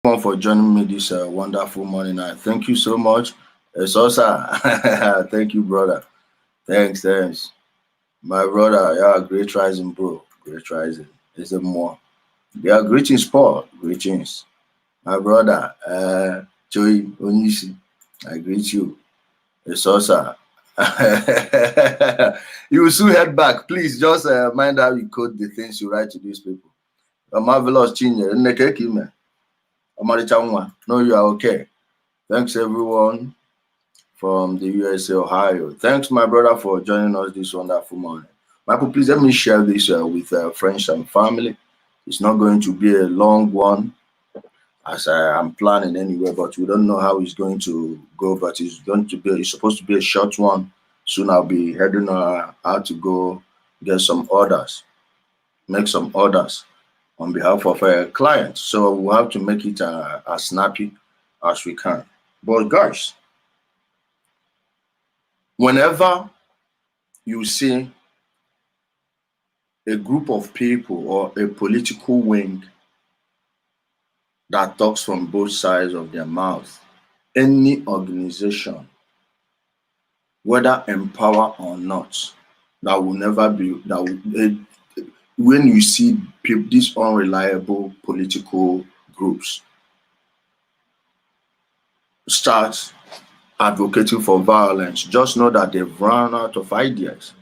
For joining me this wonderful morning night. Thank you so much. Sosa, thank you, brother. Thanks. My brother, yeah, great rising, bro. Great rising. Is it more? Yeah, greetings, Paul. Greetings. My brother, Joey Onisi, I greet you. Sosa. You will soon head back. Please just mind how you code the things you write to these people. A marvelous Chinye. No, you are okay. Thanks, everyone from the USA, Ohio. Thanks, my brother, for joining us this wonderful morning. Michael, please let me share this with friends and family. It's not going to be a long one as I am planning anyway, but we don't know how it's going to go. But it's supposed to be a short one. Soon I'll be heading out to go get some orders, make some orders on behalf of a client. So we'll have to make it as snappy as we can. But guys, whenever you see a group of people or a political wing that talks from both sides of their mouth, any organization, whether in power or not, that will never be that when you see these unreliable political groups start advocating for violence, just know that they've run out of ideas.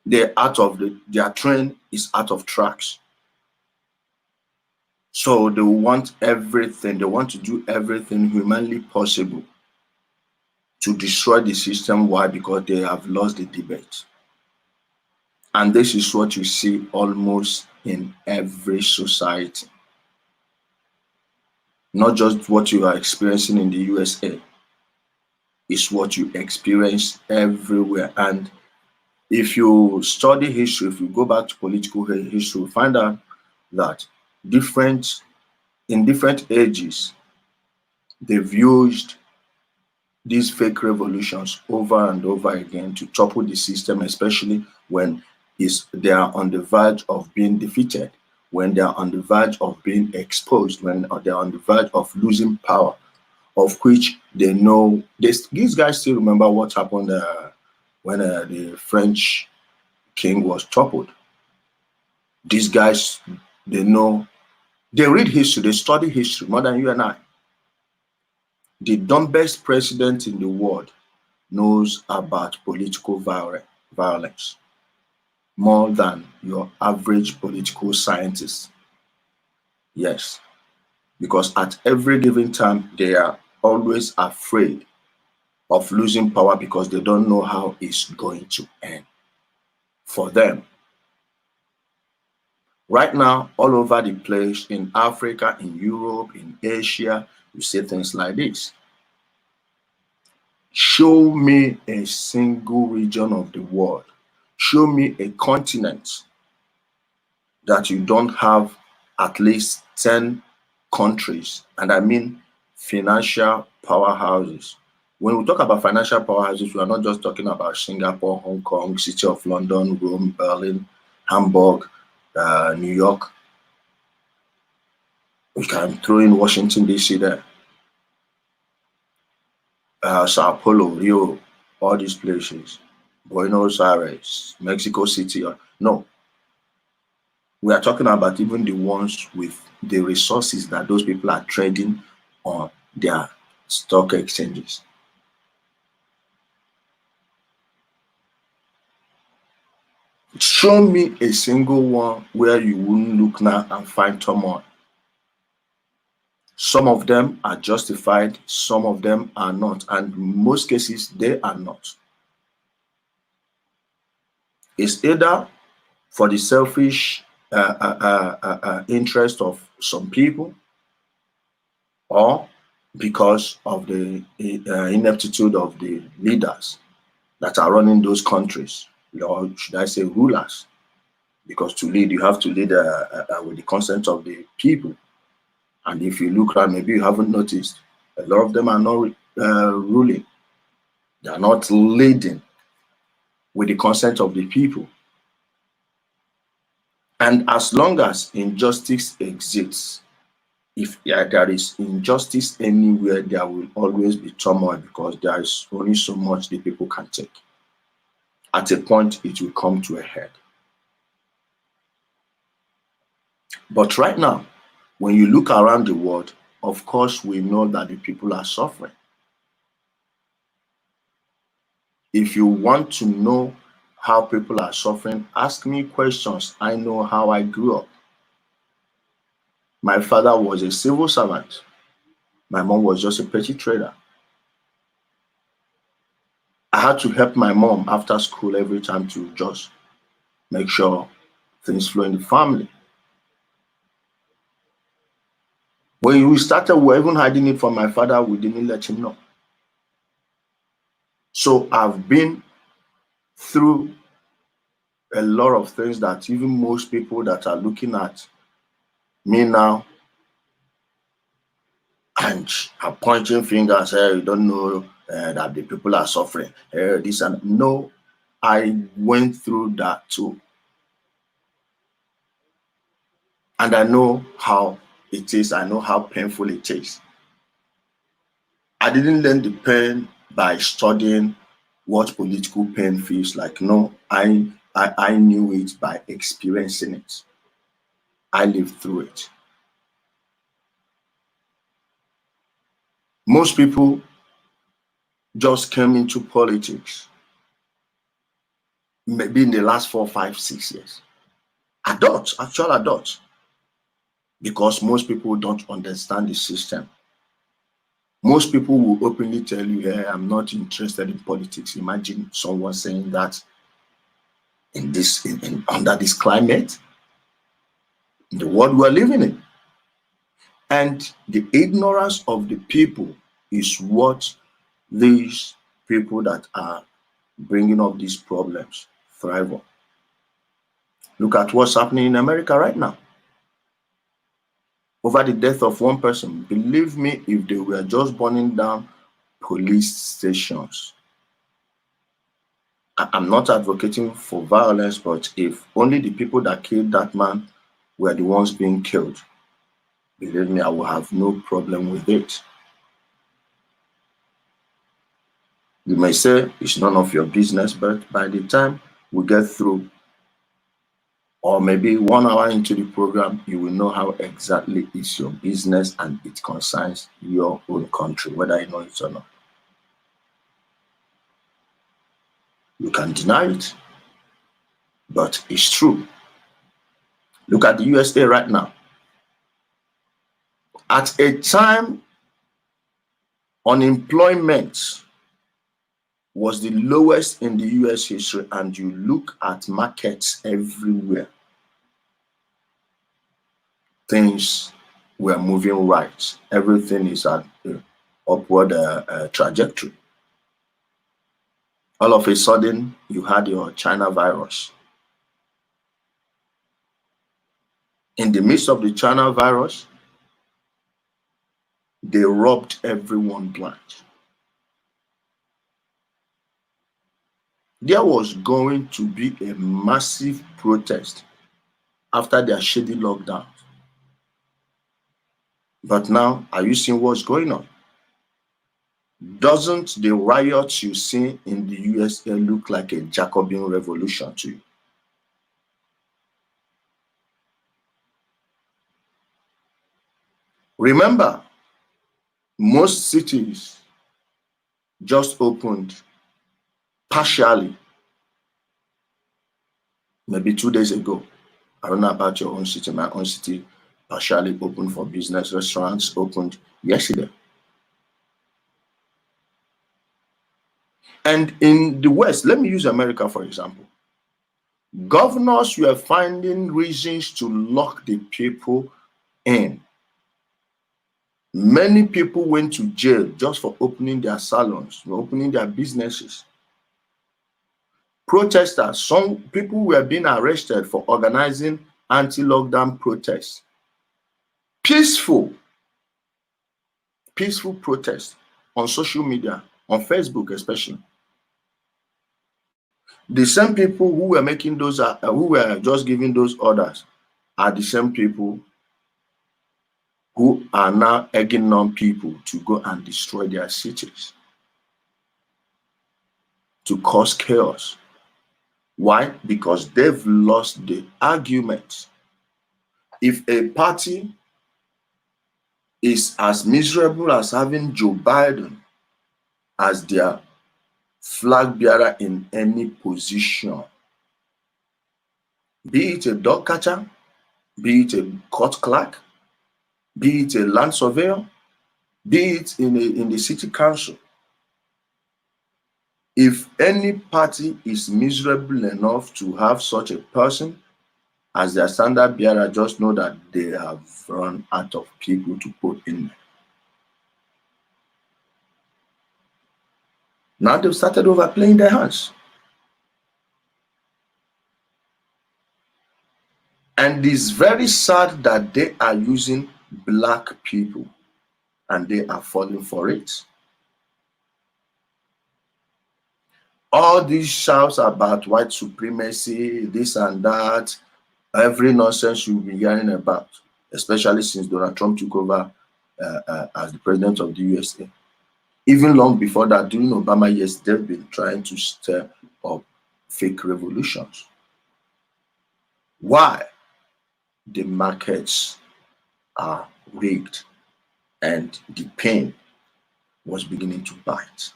They're out of their train is out of tracks. So they want everything, they want to do everything humanly possible to destroy the system. Why? Because they have lost the debate. And this is what you see almost in every society. Not just what you are experiencing in the USA, it's what you experience everywhere. And if you study history, if you go back to political history, you find out that in different ages, they've used these fake revolutions over and over again to topple the system, especially when they are on the verge of being defeated, when they are on the verge of being exposed, when they are on the verge of losing power, of which they know. These guys still remember what happened when the French king was toppled. These guys, they know, they read history, they study history more than you and I. The dumbest president in the world knows about political violence more than your average political scientist. Yes, because at every given time, they are always afraid of losing power because they don't know how it's going to end for them. Right now, all over the place, in Africa, in Europe, in Asia, you see things like this. Show me a single region of the world. Show me a continent that you don't have at least 10 countries, and I mean financial powerhouses. When we talk about financial powerhouses, we are not just talking about Singapore, Hong Kong, City of London, Rome, Berlin, Hamburg, New York. We can throw in Washington, D.C. there. Sao Paulo, Rio, all these places. Buenos Aires, Mexico City. No. We are talking about even the ones with the resources that those people are trading on their stock exchanges. Show me a single one where you wouldn't look now and find turmoil. Some of them are justified, some of them are not, and in most cases, they are not. It's either for the selfish interest of some people, or because of the ineptitude of the leaders that are running those countries, or should I say rulers, because to lead, you have to lead with the consent of the people. And if you look around, maybe you haven't noticed, a lot of them are not ruling. They are not leading with the consent of the people. And as long as injustice exists, If there is injustice anywhere, there will always be turmoil because there is only so much the people can take. At a point, it will come to a head. But right now, when you look around the world, of course, we know that the people are suffering. If you want to know how people are suffering, ask me questions. I know how I grew up. My father was a civil servant. My mom was just a petty trader. I had to help my mom after school every time to just make sure things flow in the family. When we started, we were even hiding it from my father. We didn't let him know. So I've been through a lot of things that even most people that are looking at me now and are pointing fingers, hey, you don't know that the people are suffering. This and no, I went through that too. And I know how it is. I know how painful it is. I didn't learn the pain by studying what political pain feels like. No, I knew it by experiencing it. I lived through it. Most people just came into politics maybe in the last 4, 5, 6 years. Adults, actual adults, because most people don't understand the system. Most people will openly tell you, hey, I'm not interested in politics. Imagine someone saying that in this under this climate, in the world we're living in. And the ignorance of the people is what these people that are bringing up these problems thrive on. Look at what's happening in America right now. Over the death of one person, believe me, if they were just burning down police stations, I'm not advocating for violence, but if only the people that killed that man were the ones being killed, believe me, I will have no problem with it. You may say it's none of your business, but by the time we get through, or maybe 1 hour into the program, you will know how exactly it's your business and it concerns your own country, whether you know it or not. You can deny it, but it's true. Look at the USA right now. At a time, unemployment was the lowest in the US history, and you look at markets everywhere. Things were moving right. Everything is at an upward trajectory. All of a sudden, you had your China virus. In the midst of the China virus, they robbed everyone blind. There was going to be a massive protest after their shady lockdown. But now, are you seeing what's going on? Doesn't the riots you see in the USA look like a Jacobin revolution to you? Remember, most cities just opened partially, maybe 2 days ago. I don't know about your own city. My own city partially opened for business. Restaurants opened yesterday. And in the West, let me use America for example. Governors were finding reasons to lock the people in. Many people went to jail just for opening their salons, opening their businesses. Protesters, some people were being arrested for organizing anti-lockdown protests. Peaceful protests on social media, on Facebook especially. The same people who were making those, who were just giving those orders, are the same people who are now egging on people to go and destroy their cities, to cause chaos. Why? Because they've lost the argument. If a party is as miserable as having Joe Biden as their flag bearer in any position, be it a dog catcher, be it a court clerk, be it a land surveyor, be it in the city council, if any party is miserable enough to have such a person as their standard bearer, just know that they have run out of people to put in there. Now they've started overplaying their hands. And it's very sad that they are using black people and they are falling for it. All these shouts about white supremacy, this and that, every nonsense you'll be hearing about, especially since Donald Trump took over as the president of the USA. Even long before that, during Obama years, they've been trying to stir up fake revolutions. Why? The markets are rigged and the pain was beginning to bite.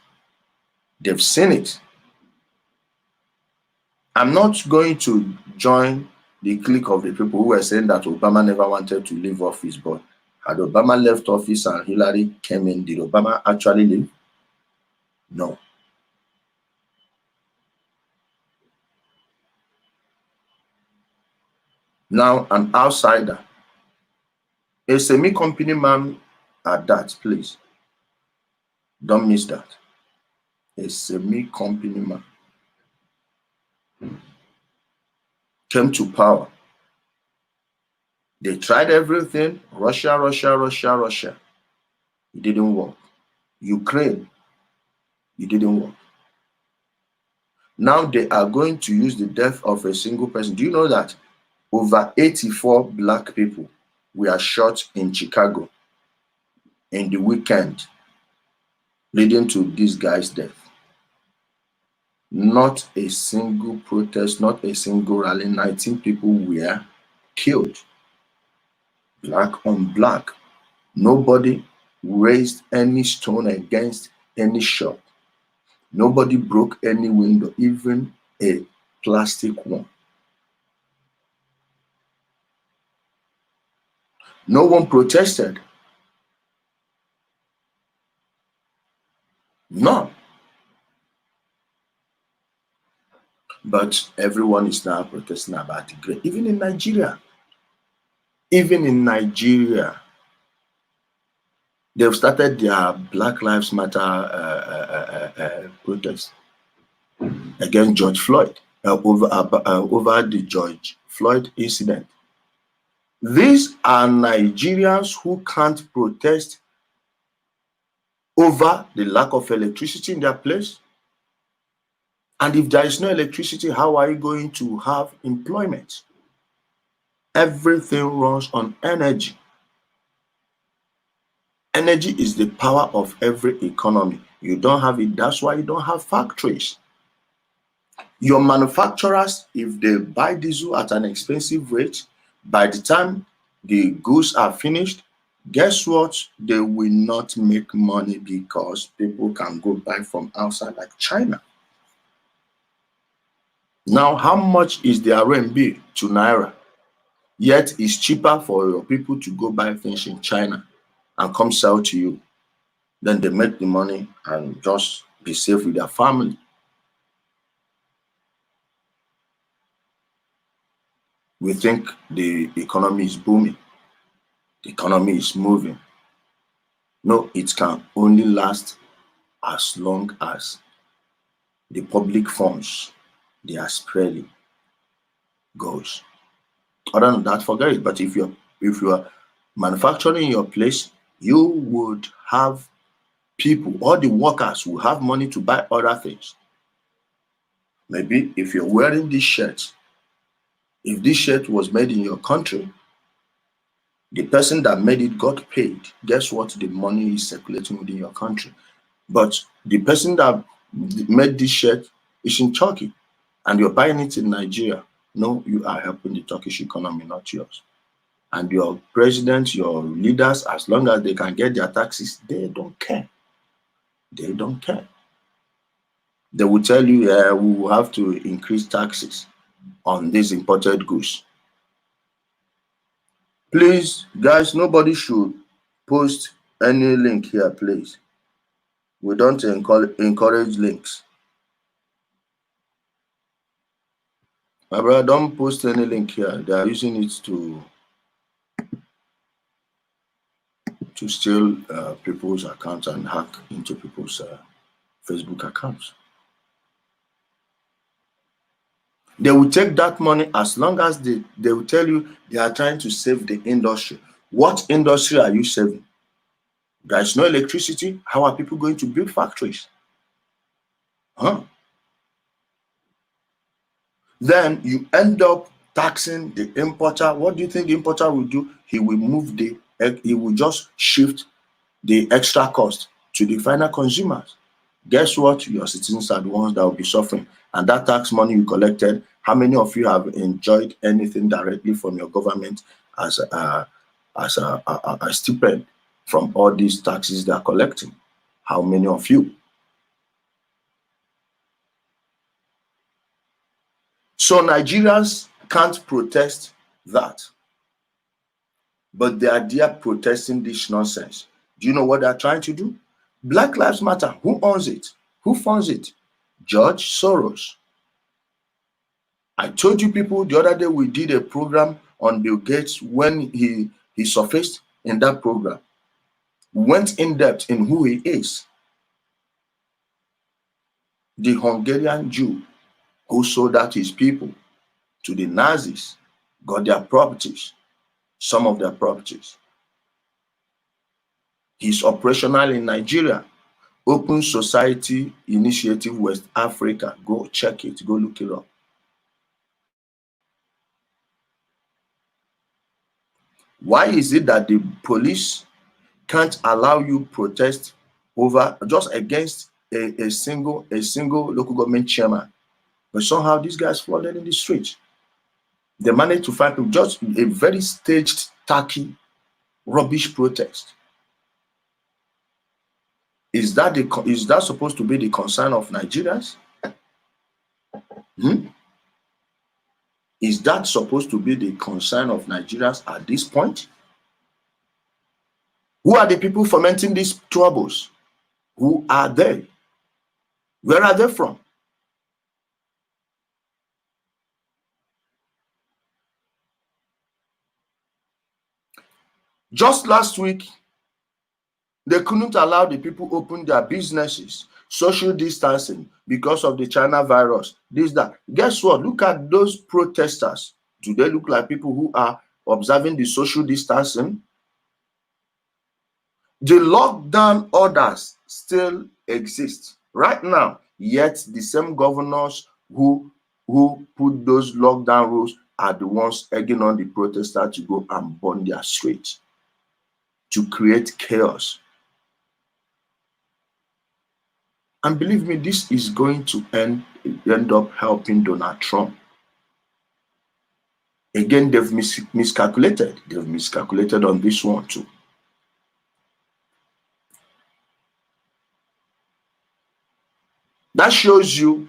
They've seen it. I'm not going to join the clique of the people who were saying that Obama never wanted to leave office, but had Obama left office and Hillary came in, did Obama actually leave? No. Now, an outsider, a semi-company man at that, please. Don't miss that. A semi-company man came to power. They tried everything. Russia. It didn't work. Ukraine. It didn't work. Now they are going to use the death of a single person. Do you know that over 84 black people were shot in Chicago in the weekend leading to this guy's death? Not a single protest, not a single rally. 19 people were killed. Black on black. Nobody raised any stone against any shop. Nobody broke any window, even a plastic one. No one protested. None. But everyone is now protesting about the great. Even in Nigeria, they've started their Black Lives Matter protest against George Floyd over the George Floyd incident. These are Nigerians who can't protest over the lack of electricity in their place. And if there is no electricity, how are you going to have employment? Everything runs on energy. Energy is the power of every economy. You don't have it, that's why you don't have factories. Your manufacturers, if they buy diesel at an expensive rate, by the time the goods are finished, guess what? They will not make money because people can go buy from outside like China. Now, how much is the RMB to Naira? Yet it's cheaper for your people to go buy things in China and come sell to you. Then they make the money and just be safe with their family. We think the economy is booming. The economy is moving. No, it can only last as long as the public funds they are spreading goes. Other than that, forget it. But if you are manufacturing in your place, you would have people, all the workers will have money to buy other things. Maybe if you're wearing this shirt, if this shirt was made in your country, The person that made it got paid. Guess what? The money is circulating within your country. But the person that made this shirt is in Turkey and you're buying it in Nigeria. No, you are helping the Turkish economy, not yours. And your president, your leaders, as long as they can get their taxes, they don't care. They don't care. They will tell you, we will have to increase taxes on these imported goods. Please, guys, nobody should post any link here, please. We don't encourage links. My brother, don't post any link here. They are using it to steal people's accounts and hack into people's Facebook accounts. They will take that money as long as they will tell you they are trying to save the industry. What industry are you saving? There is no electricity. How are people going to build factories? Huh? Then you end up taxing the importer. What do you think the importer will do? He will he will just shift the extra cost to the final consumers. Guess what? Your citizens are the ones that will be suffering. And that tax money you collected, how many of you have enjoyed anything directly from your government as a stipend from all these taxes they are collecting? How many of you? So Nigerians can't protest that, but they are there protesting this nonsense. Do you know what they're trying to do? Black Lives Matter. Who owns it? Who funds it? George Soros. I told you people the other day we did a program on Bill Gates when he surfaced in that program. Went in depth in who he is. The Hungarian Jew who sold out his people to the Nazis, got their properties, some of their properties. He's operational in Nigeria. Open Society Initiative West Africa. Go check it. Go look it up. Why is it that the police can't allow you protest over just against a single local government chairman? But somehow these guys flooded in the streets. They managed to find people, just a very staged, tacky, rubbish protest. Is that supposed to be the concern of Nigerians? Is that supposed to be the concern of Nigerians at this point? Who are the people fomenting these troubles? Who are they? Where are they from? Just last week, they couldn't allow the people open their businesses, social distancing because of the China virus, this, that. Guess what? Look at those protesters. Do they look like people who are observing the social distancing? The lockdown orders still exist right now, yet the same governors who put those lockdown rules are the ones egging on the protesters to go and burn their streets, to create chaos. And believe me, this is going to end up helping Donald Trump. Again, they've miscalculated. They've miscalculated on this one too. That shows you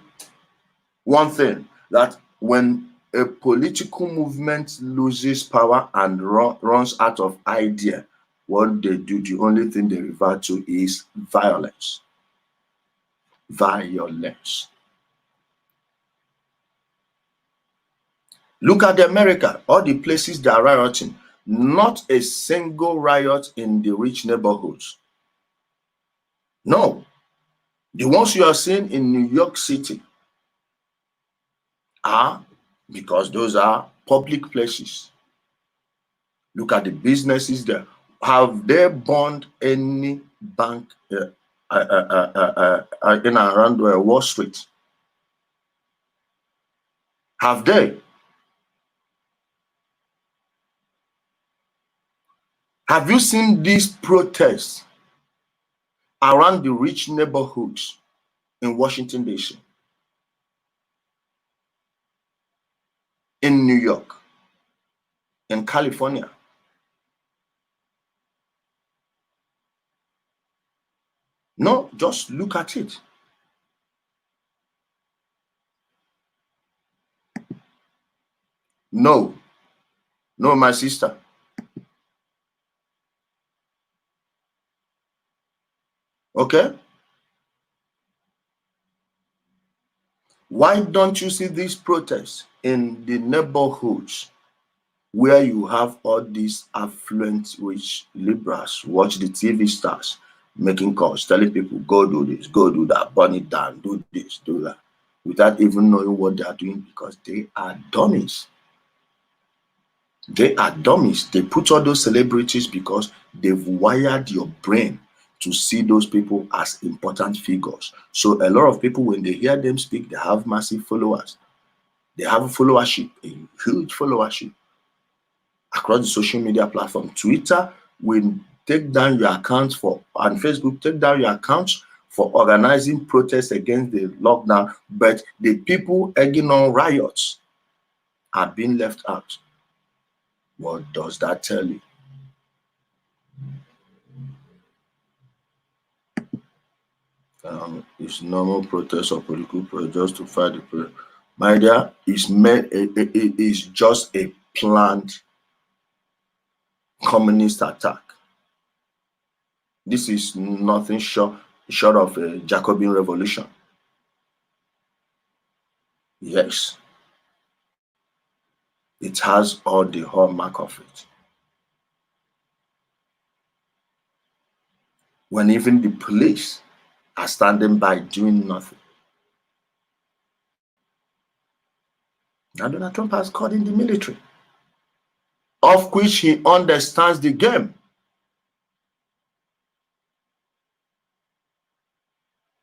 one thing, that when a political movement loses power and runs out of idea, what they do, the only thing they revert to is violence. Violence. Look at America, all the places they are rioting. Not a single riot in the rich neighborhoods. No. The ones you are seeing in New York City are because those are public places. Look at the businesses there. Have they burned any bank in and around Wall Street? Have they? Have you seen these protests around the rich neighborhoods in Washington, D.C., in New York, in California? No, just look at it. No, no, my sister. Okay? Why don't you see these protests in the neighborhoods where you have all these affluent rich liberals, watch the TV stars making calls, telling people, go do this, go do that, burn it down, do this, do that, without even knowing what they are doing, because they are dummies. They are dummies. They put all those celebrities because they've wired your brain to see those people as important figures. So a lot of people, when they hear them speak, they have massive followers. They have a followership, a huge followership across the social media platform. Twitter will take down your accounts for, and Facebook take down your accounts for organizing protests against the lockdown, but the people egging on riots are being left out. What does that tell you? It's normal protest or political protest just to fight the protest. My dear, it is just a planned communist attack. This is nothing short of a Jacobin revolution. Yes, it has all the hallmark of it. When even the police are standing by doing nothing. Now Donald Trump has called in the military, of which he understands the game.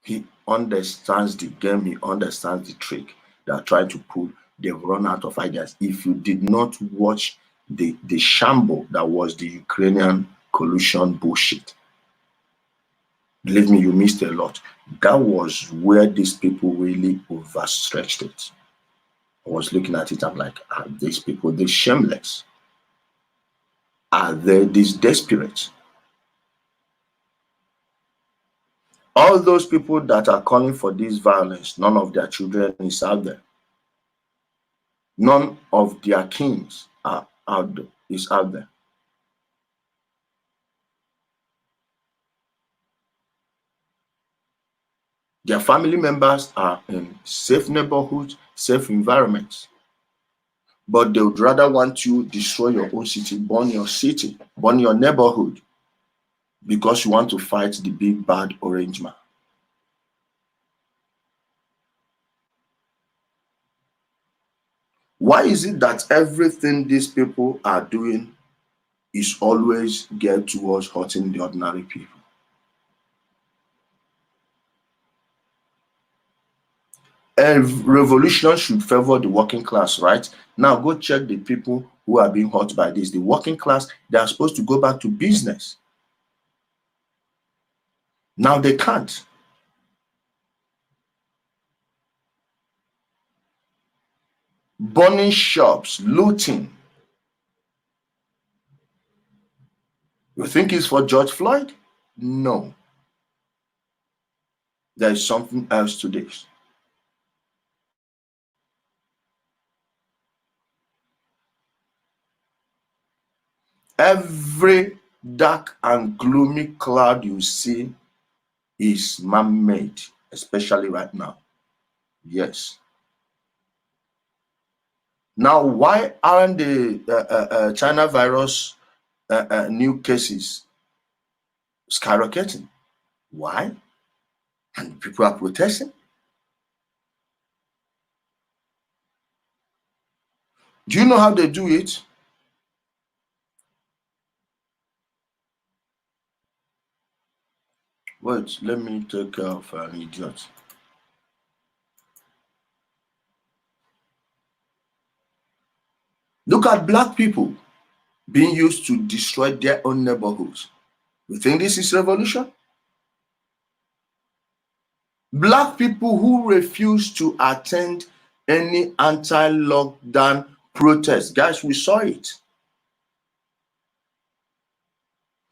He understands the game, he understands the trick they are trying to pull. They've run out of ideas. If you did not watch the shamble that was the Ukrainian collusion bullshit, believe me, you missed a lot. That was where these people really overstretched it. I was looking at it, I'm like, are these people this shameless? Are they this desperate? All those people that are calling for this violence, none of their children is out there. None of their kings are out there, is out there. Their family members are in safe neighborhoods, safe environments. But they would rather want you destroy your own city, burn your neighborhood, because you want to fight the big bad orange man. Why is it that everything these people are doing is always geared towards hurting the ordinary people? A revolution should favor the working class, right? Now go check the people who are being hurt by this. The working class, they are supposed to go back to business. Now they can't. Burning shops, looting. You think it's for George Floyd? No. There is something else to this. Every dark and gloomy cloud you see is man-made, especially right now. Yes. Now, why aren't the China virus new cases skyrocketing? Why? And people are protesting. Do you know how they do it? Wait, let me take care of an idiot. Look at black people. being used to destroy their own neighborhoods. You think this is revolution? Black people who refuse to attend any anti-lockdown protest, guys, we saw it.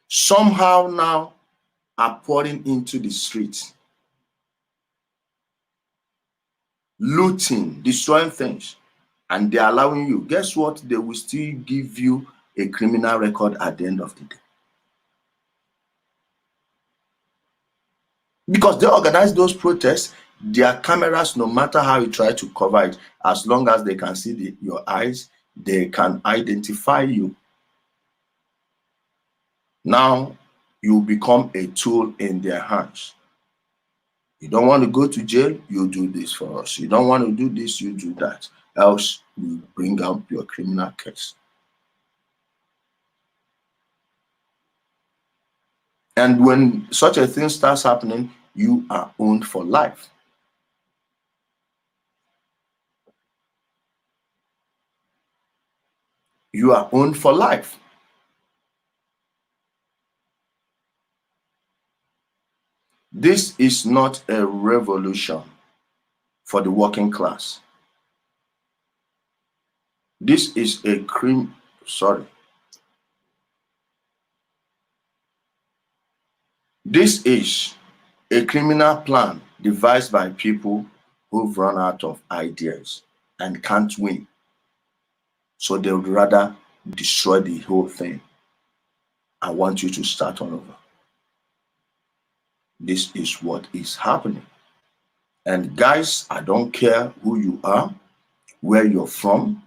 Somehow now are pouring into the streets, looting, destroying things, and they're allowing you. Guess what? They will still give you a criminal record at the end of the day. Because they organize those protests, their cameras, no matter how you try to cover it, as long as they can see your eyes, they can identify you. Now you become a tool in their hands. You don't want to go to jail, you do this for us. You don't want to do this, you do that. Else we bring up your criminal case. And when such a thing starts happening, you are owned for life. You are owned for life. This is not a revolution for the working class. This is a This is a criminal plan devised by people who've run out of ideas and can't win. So they would rather destroy the whole thing. I want you to start all over. This is what is happening. And guys, I don't care who you are, where you're from,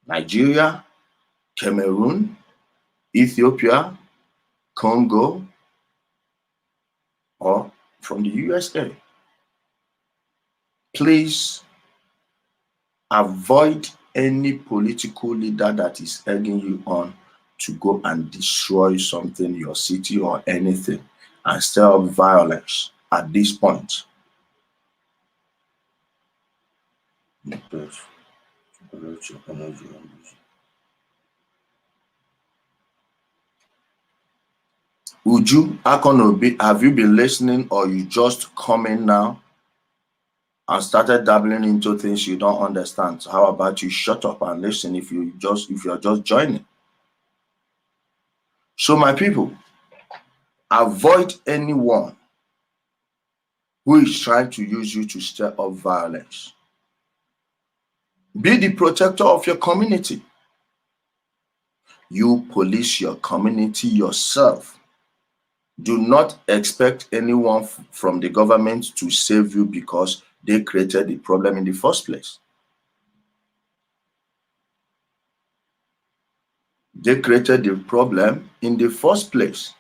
Nigeria, Cameroon, Ethiopia, Congo, or from the USA. Please avoid any political leader that is egging you on to go and destroy something, your city or anything, and stir up violence at this point. Uju Akonobi, have you been listening, or you just coming now and started dabbling into things you don't understand? So how about you shut up and listen if you're just joining? So my people, avoid anyone who is trying to use you to stir up violence. Be the protector of your community. You police your community yourself. Do not expect anyone from the government to save you because they created the problem in the first place. They created the problem in the first place.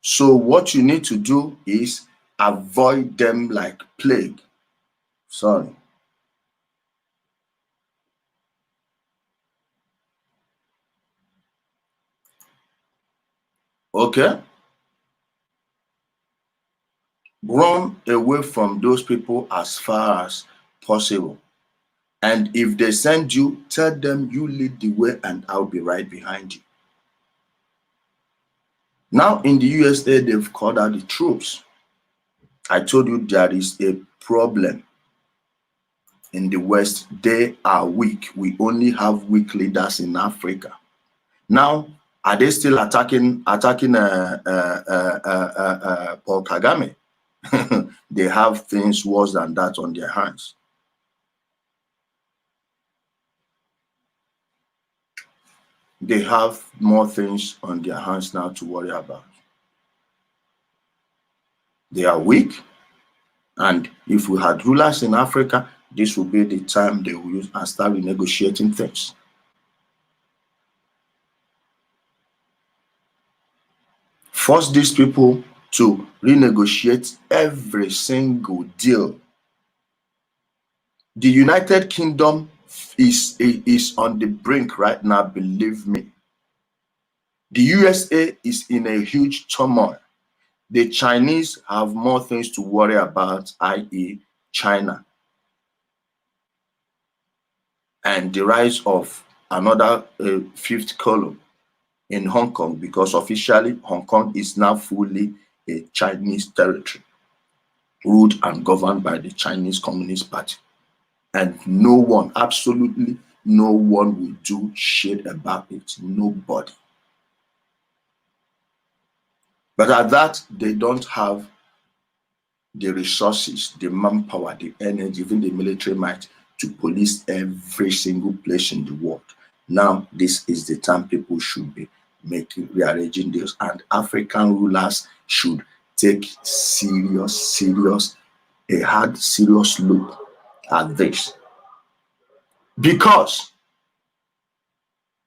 So what you need to do is avoid them like plague. Sorry. Okay? Run away from those people as far as possible. And if they send you, tell them you lead the way and I'll be right behind you. Now in the USA, they've called out the troops. I told you there is a problem in the West. They are weak. We only have weak leaders in Africa. Now, are they still attacking Paul Kagame? They have things worse than that on their hands. They have more things on their hands now to worry about. They are weak, and if we had rulers in Africa, this would be the time they will use and start renegotiating things. Force these people to renegotiate every single deal. The United Kingdom is on the brink right now, believe me. The USA is in a huge turmoil. The Chinese have more things to worry about, i.e. China. And the rise of another fifth column in Hong Kong, because officially Hong Kong is now fully a Chinese territory, ruled and governed by the Chinese Communist Party. And no one, absolutely no one will do shit about it. Nobody. But at that, they don't have the resources, the manpower, the energy, even the military might to police every single place in the world. Now, this is the time people should be rearranging this, and African rulers should take serious look at this. Because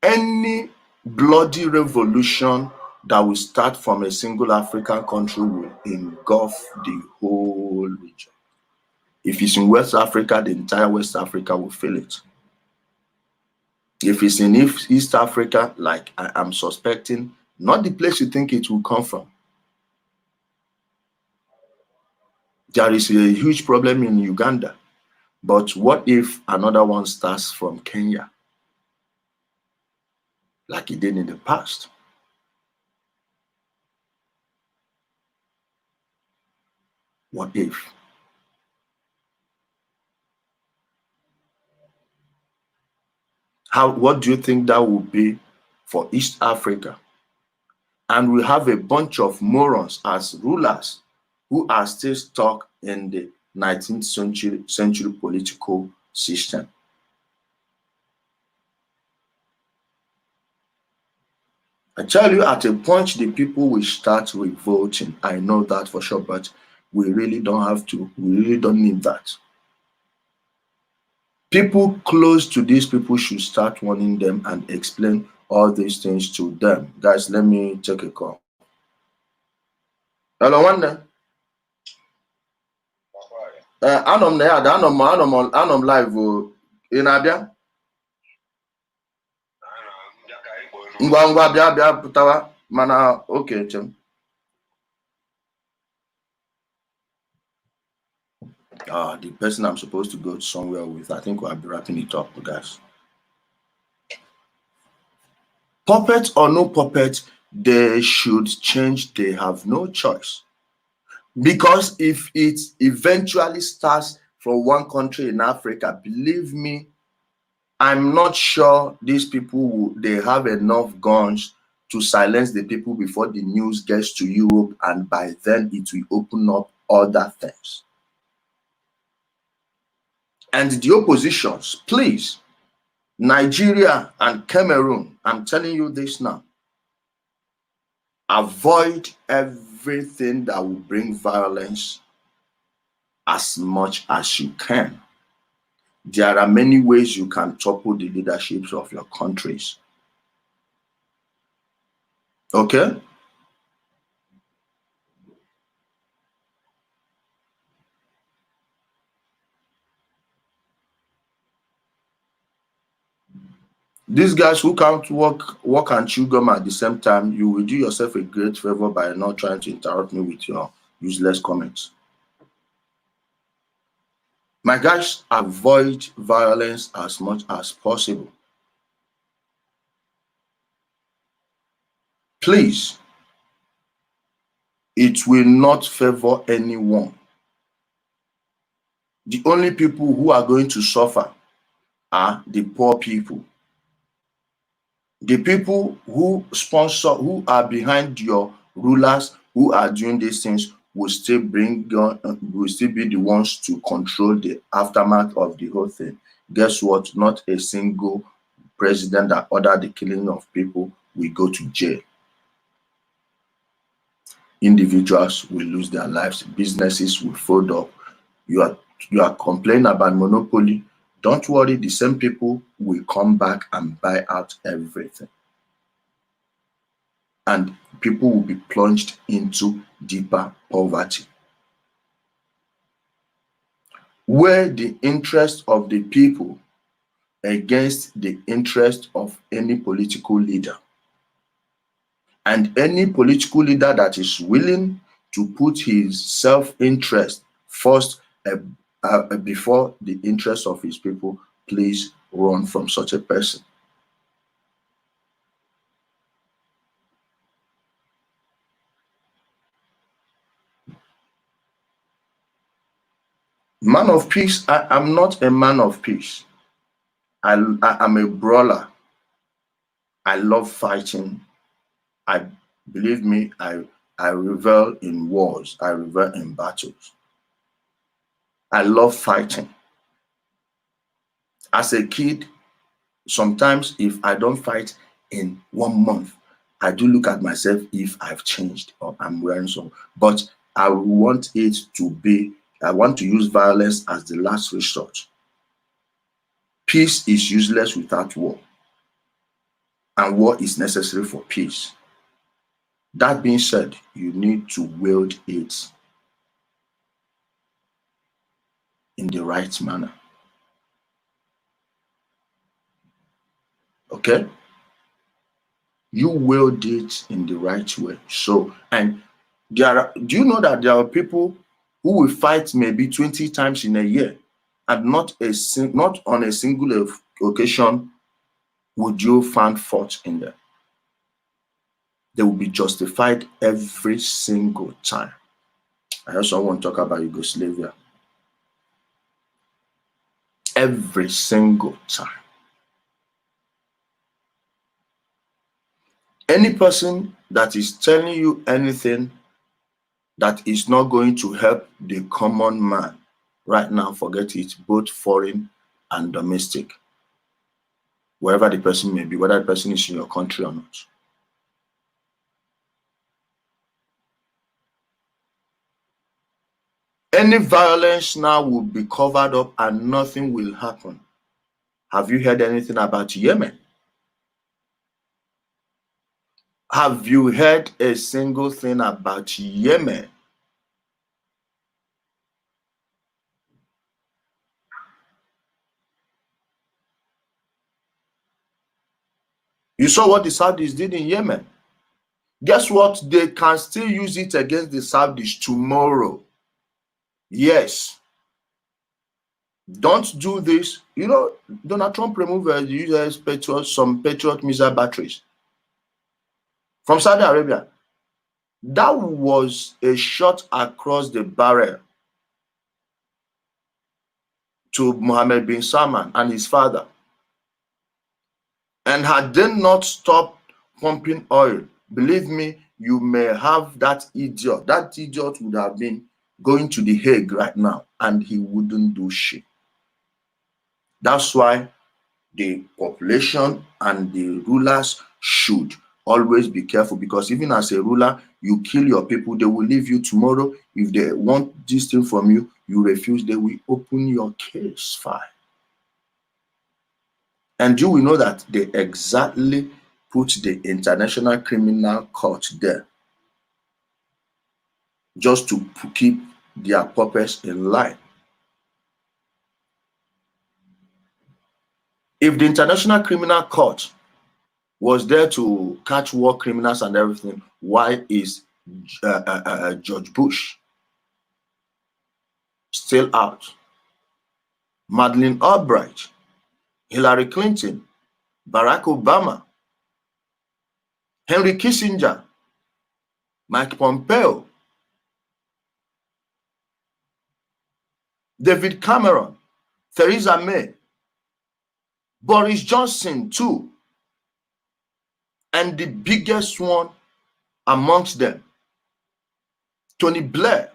any bloody revolution that will start from a single African country will engulf the whole region. If it's in West Africa, the entire West Africa will feel it. If it's in East Africa, like I am suspecting, not the place you think it will come from. There is a huge problem in Uganda. But what if another one starts from Kenya, like it did in the past? What if? What do you think that would be for East Africa? And we have a bunch of morons as rulers who are still stuck in the 19th century political system. I tell you, at a point, the people will start revolting. I know that for sure, but we really don't have to. We really don't need that. People close to these people should start warning them and explain all these things to them. Guys, let me take a call. Hello, Wanda. Anom na ya, anom live in Abia. Ngwa bia putawa mana okay chem. The person I'm supposed to go somewhere with, I think we'll be wrapping it up, guys. Puppet or no puppet, they should change. They have no choice. Because if it eventually starts from one country in Africa, believe me, I'm not sure these people they have enough guns to silence the people before the news gets to Europe, and by then it will open up other things. And the oppositions, please, Nigeria and Cameroon, I'm telling you this now, avoid everything that will bring violence as much as you can. There are many ways you can topple the leaderships of your countries. Okay? These guys who can't work and chew gum at the same time, you will do yourself a great favor by not trying to interrupt me with your useless comments. My guys, avoid violence as much as possible. Please. It will not favor anyone. The only people who are going to suffer are the poor people. The people who sponsor, who are behind your rulers, who are doing these things, will still be the ones to control the aftermath of the whole thing. Guess what? Not a single president that ordered the killing of people will go to jail. Individuals will lose their lives. Businesses will fold up. You are complaining about monopoly. Don't worry, the same people will come back and buy out everything. And people will be plunged into deeper poverty. Where the interest of the people against the interest of any political leader. And any political leader that is willing to put his self-interest first before the interest of his people, please run from such a person. Man of peace, I'm not a man of peace. I'm a brawler. I love fighting. I believe me, I revel in wars. I revel in battles. I love fighting. As a kid, sometimes if I don't fight in 1 month, I do look at myself if I've changed or I'm wearing some. But I want it to be, I want to use violence as the last resort. Peace is useless without war, and war is necessary for peace. That being said, you need to wield it in the right manner. Okay? You wield it in the right way. So, and do you know that there are people who will fight maybe 20 times in a year, and not on a single occasion would you find fault in them. They will be justified every single time. I also want to talk about Yugoslavia. Every single time. Any person that is telling you anything that is not going to help the common man, right now, forget it, both foreign and domestic, wherever the person may be, whether the person is in your country or not. Any violence now will be covered up and nothing will happen. Have you heard anything about Yemen? Have you heard a single thing about Yemen? You saw what the Saudis did in Yemen. Guess what? They can still use it against the Saudis tomorrow. Yes. Don't do this. You know, Donald Trump removed some Patriot missile batteries from Saudi Arabia. That was a shot across the barrel to Mohammed bin Salman and his father. And had they not stopped pumping oil, believe me, you may have that idiot. That idiot would have been going to The Hague right now and he wouldn't do shit. That's why the population and the rulers should always be careful, because even as a ruler, you kill your people, they will leave you tomorrow. If they want this thing from you, you refuse, they will open your case file. And you will know that they exactly put the International Criminal Court there just to keep their purpose in line. If the International Criminal Court was there to catch war criminals and everything, why is George Bush still out? Madeleine Albright, Hillary Clinton, Barack Obama, Henry Kissinger, Mike Pompeo, David Cameron, Theresa May, Boris Johnson too, and the biggest one amongst them, Tony Blair.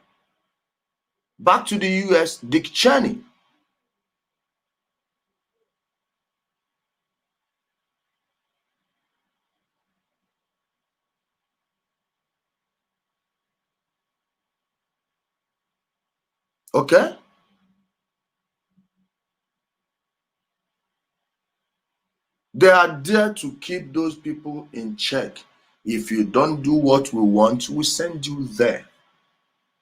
Back to the US, Dick Cheney. Okay? They are there to keep those people in check. If you don't do what we want, we send you there.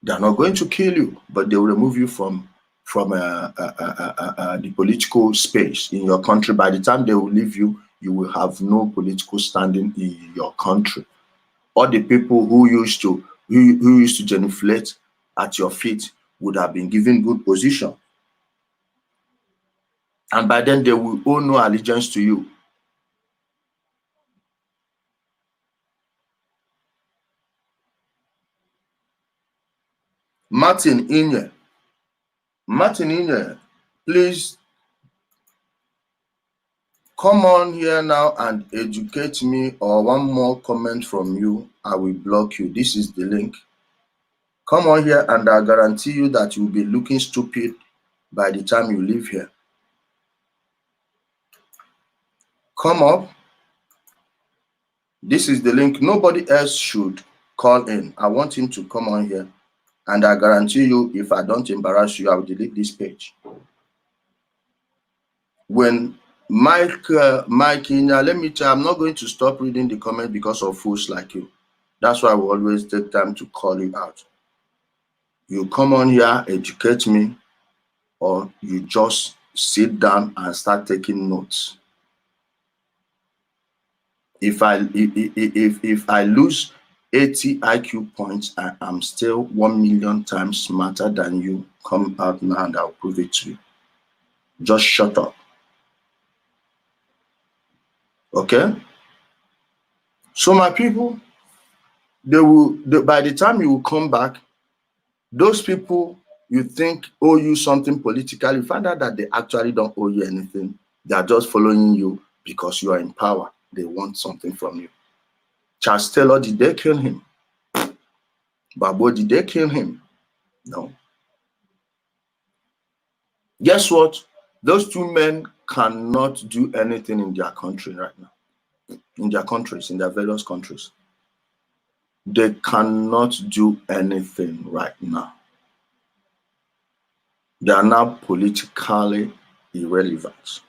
They're not going to kill you, but they will remove you from the political space in your country. By the time they will leave you, you will have no political standing in your country. All the people who used to genuflect at your feet would have been given good position, and by then they will owe no allegiance to you. Martin Inye, Martin, please come on here now and educate me, or one more comment from you, I will block you. This is the link. Come on here and I guarantee you that you'll be looking stupid by the time you leave here. Come up. This is the link. Nobody else should call in. I want him to come on here, and I guarantee you, if I don't embarrass you, I will delete this page. When Mike, let me tell you, I'm not going to stop reading the comment because of fools like you. That's why we always take time to call you out. You come on here, educate me, or you just sit down and start taking notes. If I lose 80 IQ points, I am still 1 million times smarter than you. Come out now and I'll prove it to you. Just shut up. Okay? So my people, by the time you will come back, those people you think owe you something politically, find out that they actually don't owe you anything. They are just following you because you are in power. They want something from you. Charles Taylor, did they kill him? Babo, did they kill him? No. Guess what? Those two men cannot do anything in their country right now. In their countries, in their various countries. They cannot do anything right now. They are now politically irrelevant.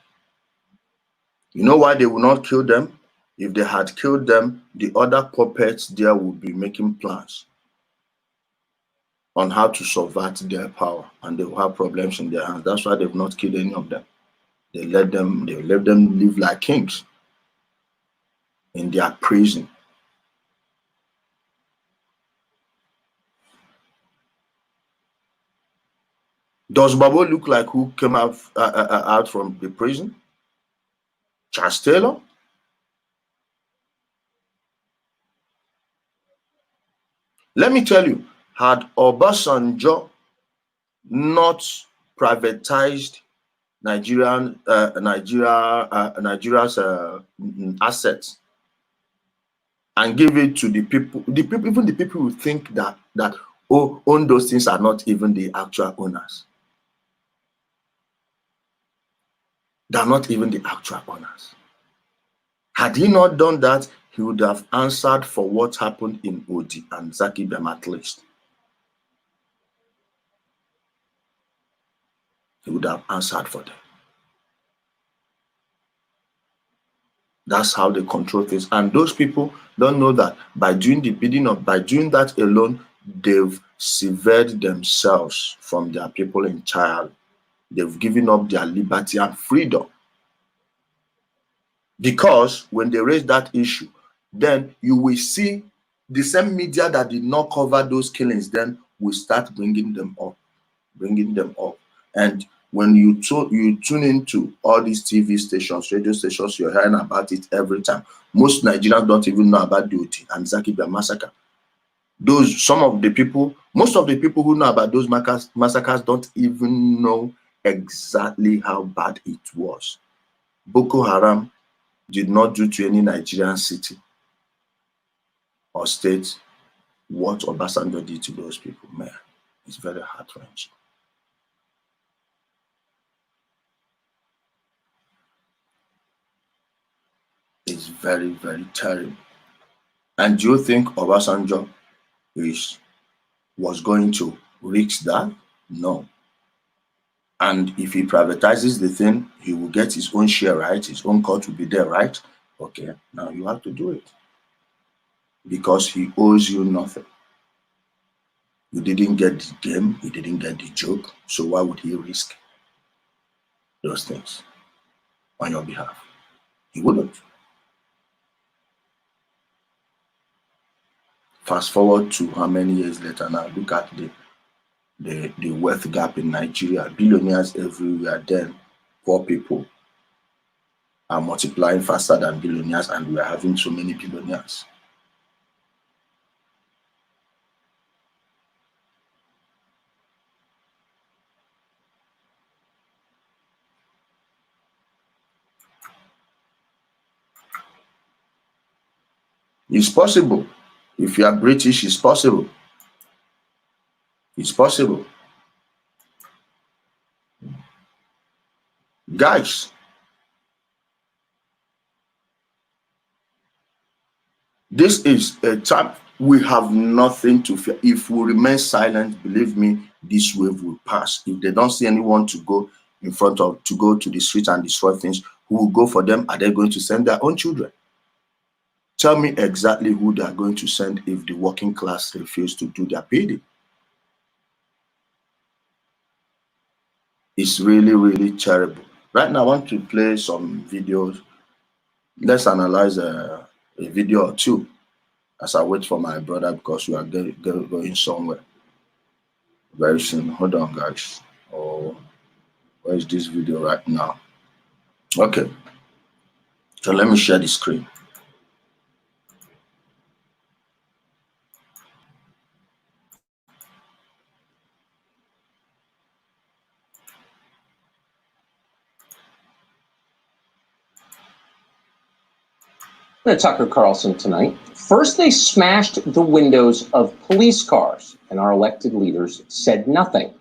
You know why they will not kill them? If they had killed them, the other puppets there would be making plans on how to subvert their power, and they will have problems in their hands. That's why they've not killed any of them. They let them live like kings in their prison. Does Babo look like who came out from the prison? Charles Taylor? Let me tell you, had Obasanjo not privatized Nigeria's assets and give it to the people, even the people who think that own those things are not even the actual owners. They are not even the actual owners. Had he not done that, he would have answered for what happened in Odi and Zaki Bem at least. He would have answered for them. That's how they control things. And those people don't know that by doing that alone, they've severed themselves from their people entirely. They've given up their liberty and freedom. Because when they raise that issue, then you will see the same media that did not cover those killings then will start bringing them up. And when you tune into all these TV stations, radio stations, you're hearing about it every time. Most Nigerians don't even know about the Oti and Zaki Biam massacre. Most of the people who know about those massacres don't even know exactly how bad it was. Boko Haram did not do to any Nigerian city or state what Obasanjo did to those people. Man, it's very heart-wrenching. It's very, very terrible. And do you think Obasanjo was going to risk that? No. And if he privatizes the thing, he will get his own share, right? His own cut will be there, right? Okay, now you have to do it. Because he owes you nothing. You didn't get the game, he didn't get the joke, so why would he risk those things on your behalf? He wouldn't. Fast forward to how many years later now, look at the wealth gap in Nigeria. Billionaires everywhere, then poor people are multiplying faster than billionaires, and we are having so many billionaires. It's possible. If you are British, it's possible. It's possible. Guys, this is a time we have nothing to fear. If we remain silent, believe me, this wave will pass. If they don't see anyone to go in front of, to go to the street and destroy things, who will go for them? Are they going to send their own children? Tell me exactly who they are going to send if the working class refuse to do their bidding. It's really, really terrible. Right now, I want to play some videos. Let's analyze a video or two as I wait for my brother, because we are going somewhere very soon. Hold on, guys. Oh, where is this video right now? Okay, so let me share the screen. Tucker Carlson tonight. First, they smashed the windows of police cars, and our elected leaders said nothing.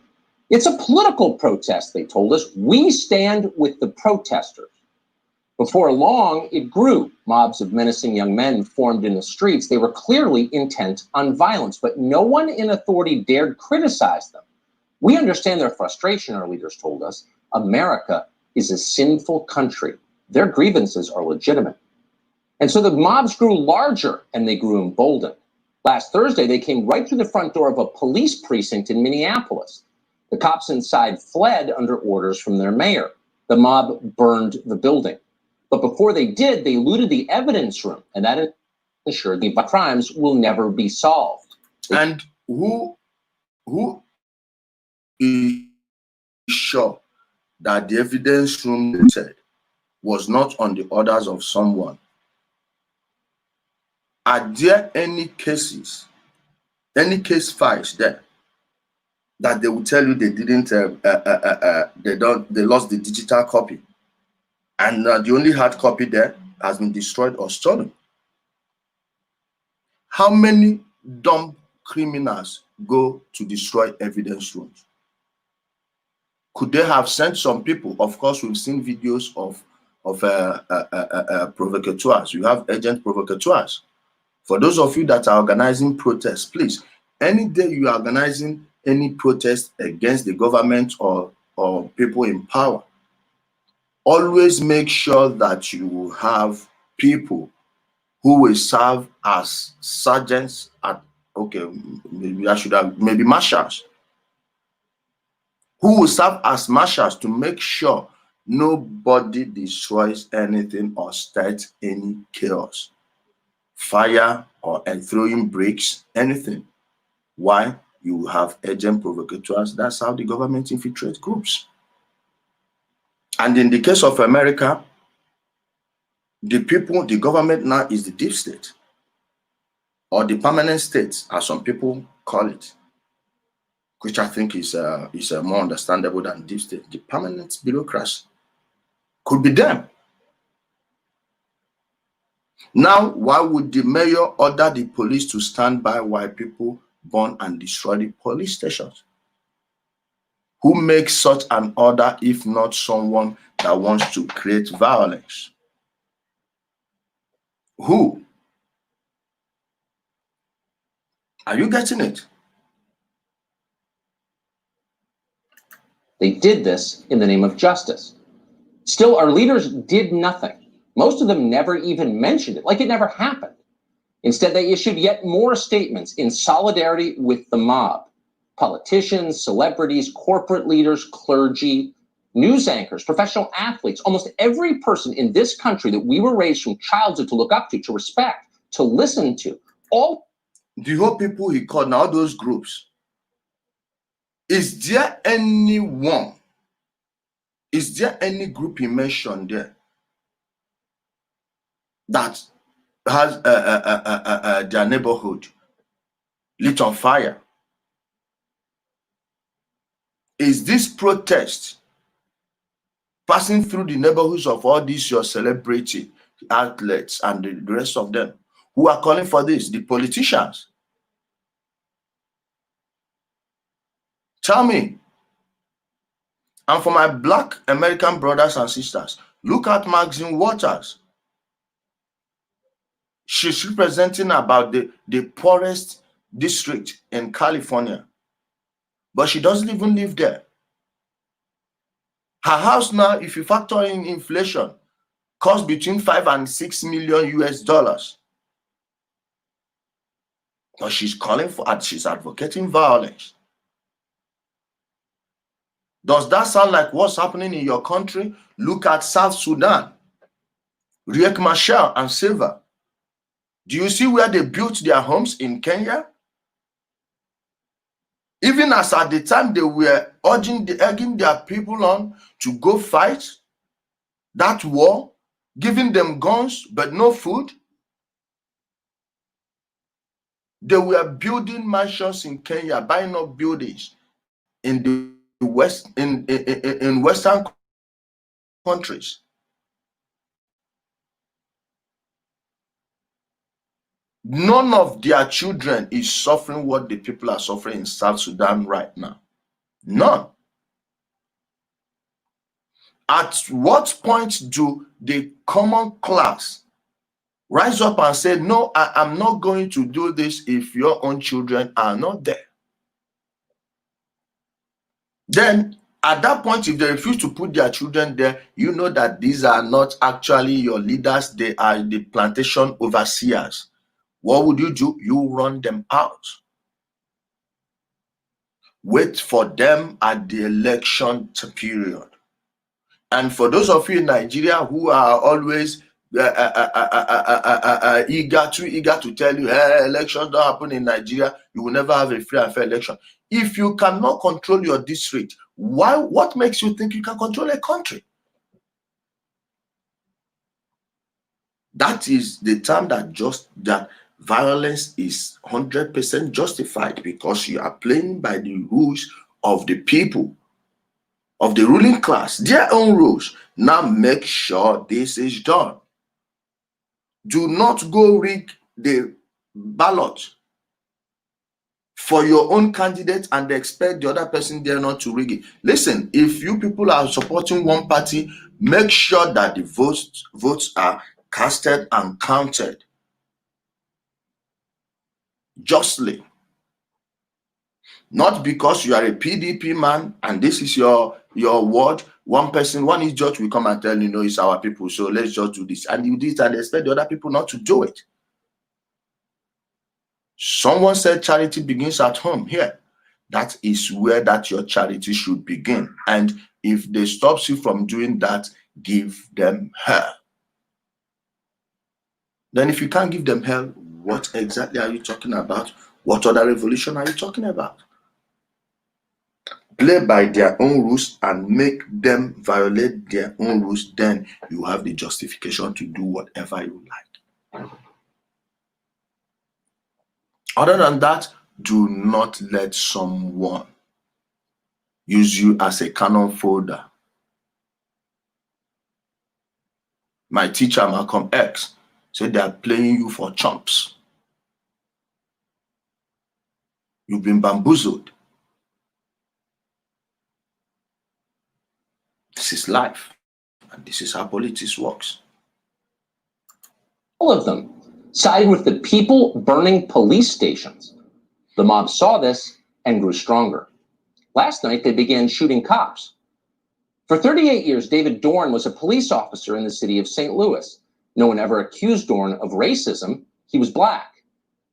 It's a political protest, they told us. We stand with the protesters. Before long, it grew. Mobs of menacing young men formed in the streets. They were clearly intent on violence, but no one in authority dared criticize them. We understand their frustration, our leaders told us. America is a sinful country. Their grievances are legitimate. And so the mobs grew larger and they grew emboldened. Last Thursday, they came right through the front door of a police precinct in Minneapolis. The cops inside fled under orders from their mayor. The mob burned the building. But before they did, they looted the evidence room, and that ensured the crimes will never be solved. And who is sure that the evidence room said was not on the orders of someone? Are there any cases, any case files there that they will tell you they didn't, they lost the digital copy, and the only hard copy there has been destroyed or stolen? How many dumb criminals go to destroy evidence rooms? Could they have sent some people? Of course, we've seen videos of provocateurs. You have agent provocateurs. For those of you that are organizing protests, please, any day you are organizing any protest against the government or people in power, always make sure that you have people who will serve as sergeants at, okay, maybe I should have, maybe marshals, who will serve as marshals to make sure nobody destroys anything or starts any chaos, fire or throwing bricks, anything. Why? You have agent provocateurs. That's how the government infiltrates groups. And in the case of America, the people, the government now is the deep state, or the permanent state, as some people call it, which I think is more understandable than deep state. The permanent bureaucracy could be them. Now, why would the mayor order the police to stand by while people burn and destroy the police stations? Who makes such an order if not someone that wants to create violence? Who? Are you getting it? They did this in the name of justice. Still, our leaders did nothing. Most of them never even mentioned it, like it never happened. Instead, they issued yet more statements in solidarity with the mob. Politicians, celebrities, corporate leaders, clergy, news anchors, professional athletes, almost every person in this country that we were raised from childhood to look up to respect, to listen to, all the whole people he called, now those groups. Is there anyone? Is there any group he mentioned there that has their neighborhood lit on fire? Is this protest passing through the neighborhoods of all these your celebrity outlets and the rest of them? who are calling for this? The politicians. Tell me. And for my Black American brothers and sisters, look at Maxine Waters. She's representing about the poorest district in California, but she doesn't even live there. Her house now, if you factor in inflation, costs between 5 and 6 million US dollars. But she's calling for, she's advocating violence. Does that sound like what's happening in your country? Look at South Sudan, Riek Machar and Silva. Do you see where they built their homes in Kenya? Even as at the time they were egging their people on to go fight that war, giving them guns but no food. They were building mansions in Kenya, buying up buildings in the West, in Western countries. None of their children is suffering what the people are suffering in South Sudan right now. None. At what point do the common class rise up and say, no, I am not going to do this if your own children are not there? Then, at that point, if they refuse to put their children there, you know that these are not actually your leaders, they are the plantation overseers. What would you do? You run them out. Wait for them at the election period. And for those of you in Nigeria who are always eager to tell you, hey, elections don't happen in Nigeria, you will never have a free and fair election. If you cannot control your district, what makes you think you can control a country? That is the time that violence is 100% justified, because you are playing by the rules of the people, of the ruling class, their own rules. Now make sure this is done. Do not go rig the ballot for your own candidate and expect the other person there not to rig it. Listen, if you people are supporting one party, make sure that the votes are casted and counted justly. Not because you are a PDP man and this is your ward. One judge will come and tell you, no, it's our people, so let's just do this. And you do it and expect the other people not to do it. Someone said charity begins at home. Here, that is where your charity should begin. And if they stop you from doing that, give them hell. Then if you can't give them hell, what exactly are you talking about? What other revolution are you talking about? Play by their own rules and make them violate their own rules, then you have the justification to do whatever you like. Other than that, do not let someone use you as a cannon fodder. My teacher, Malcolm X, said they are playing you for chumps. You've been bamboozled. This is life, and this is how politics works. All of them sided with the people burning police stations. The mob saw this and grew stronger. Last night, they began shooting cops. For 38 years, David Dorn was a police officer in the city of St. Louis. No one ever accused Dorn of racism. He was Black.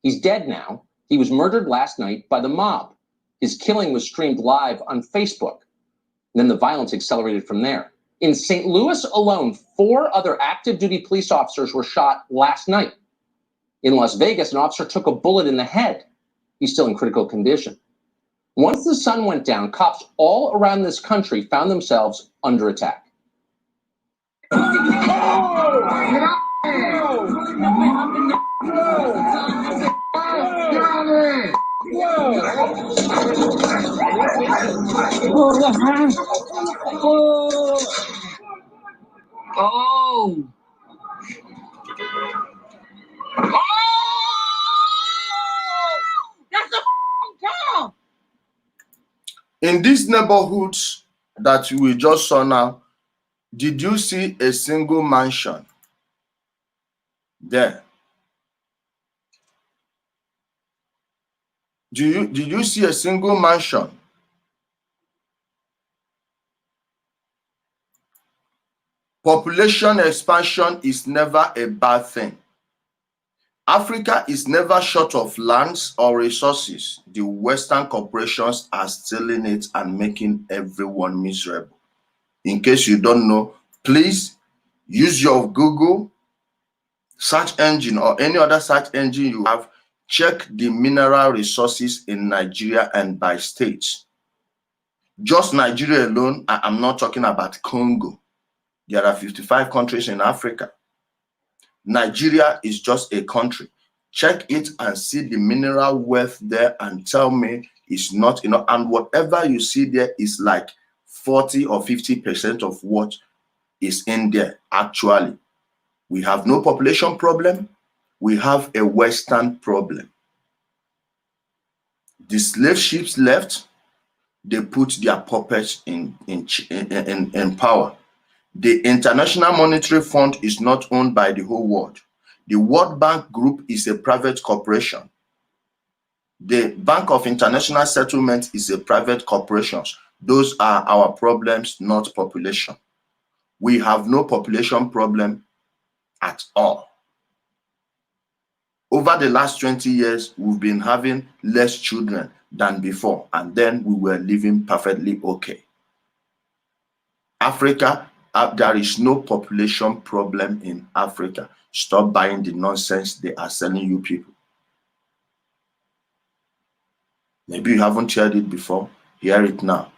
He's dead now. He was murdered last night by the mob. His killing was streamed live on Facebook. And then the violence accelerated from there. In St. Louis alone, 4 other active duty police officers were shot last night. In Las Vegas, an officer took a bullet in the head. He's still in critical condition. Once the sun went down, cops all around this country found themselves under attack. In these neighborhoods that we just saw now, did you see a single mansion there? Did you see a single mansion? Population expansion is never a bad thing. Africa is never short of lands or resources. The Western corporations are stealing it and making everyone miserable. In case you don't know, please use your Google search engine or any other search engine you have. Check the mineral resources in Nigeria and by states. Just Nigeria alone, I'm not talking about Congo. There are 55 countries in Africa. Nigeria is just a country. Check it and see the mineral wealth there and tell me it's not enough. And whatever you see there is like 40 or 50% of what is in there. Actually, we have no population problem. We have a Western problem. The slave ships left. They put their puppets in power. The International Monetary Fund is not owned by the whole world. The World Bank Group is a private corporation. The Bank of International Settlement is a private corporation. Those are our problems, not population. We have no population problem at all. Over the last 20 years, we've been having less children than before, and then we were living perfectly okay. Africa, there is no population problem in Africa. Stop buying the nonsense they are selling you people. Maybe you haven't heard it before. Hear it now.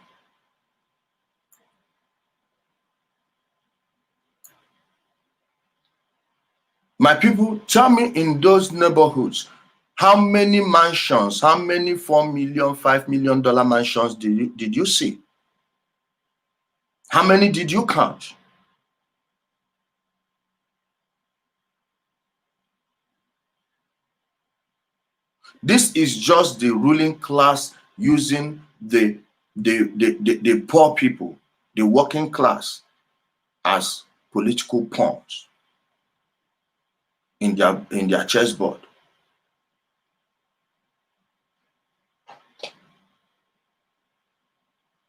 My people, tell me in those neighborhoods, how many mansions, how many $4 million, $5 million mansions did you see? How many did you count? This is just the ruling class using the poor people, the working class, as political pawns in their chessboard.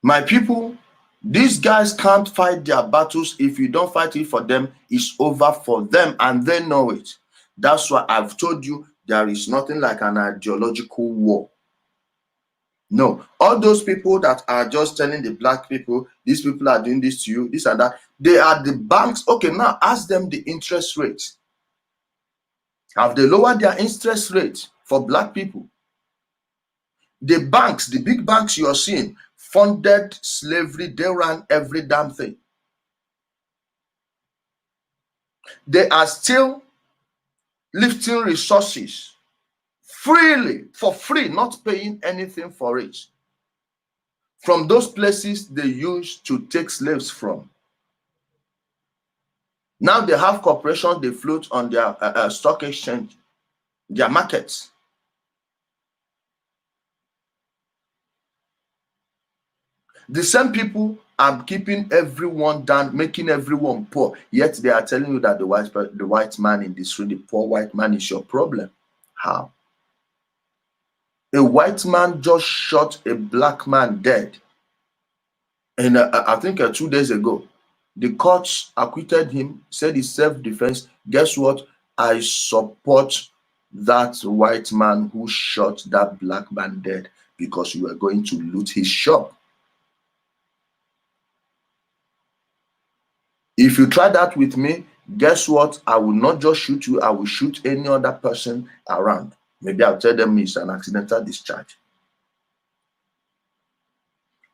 My people, these guys can't fight their battles. If you don't fight it for them, it's over for them, and they know it. That's why I've told you there is nothing like an ideological war. No, all those people that are just telling the black people, these people are doing this to you, this and that, they are the banks. Okay, now ask them the interest rate. Have they lowered their interest rate for black people? The banks, the big banks you are seeing, funded slavery. They ran every damn thing. They are still lifting resources freely, for free, not paying anything for it, from those places they used to take slaves from. Now they have corporations, they float on their stock exchange, their markets. The same people are keeping everyone down, making everyone poor, yet they are telling you that the white man in the street, the poor white man, is your problem. How? A white man just shot a black man dead. And I think 2 days ago, the courts acquitted him, said it's self-defense. Guess what? I support that white man who shot that black man dead because you were going to loot his shop. If you try that with me, guess what? I will not just shoot you, I will shoot any other person around. Maybe I'll tell them it's an accidental discharge.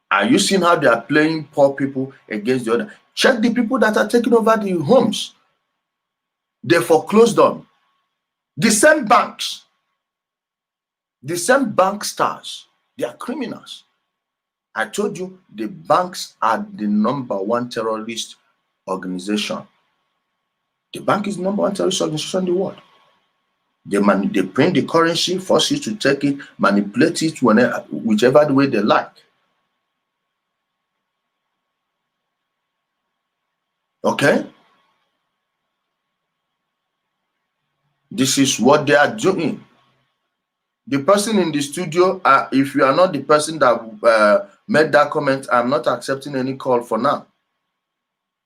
Are you seeing how they are playing poor people against the other? Check the people that are taking over the homes. They foreclosed on. The same banks, the same bank stars, they are criminals. I told you the banks are the #1 terrorist organization. The bank is the #1 terrorist organization in the world. They print the currency, force you to take it, manipulate it whichever way they like. Okay? This is what they are doing. The person in the studio, if you are not the person that made that comment, I'm not accepting any call for now.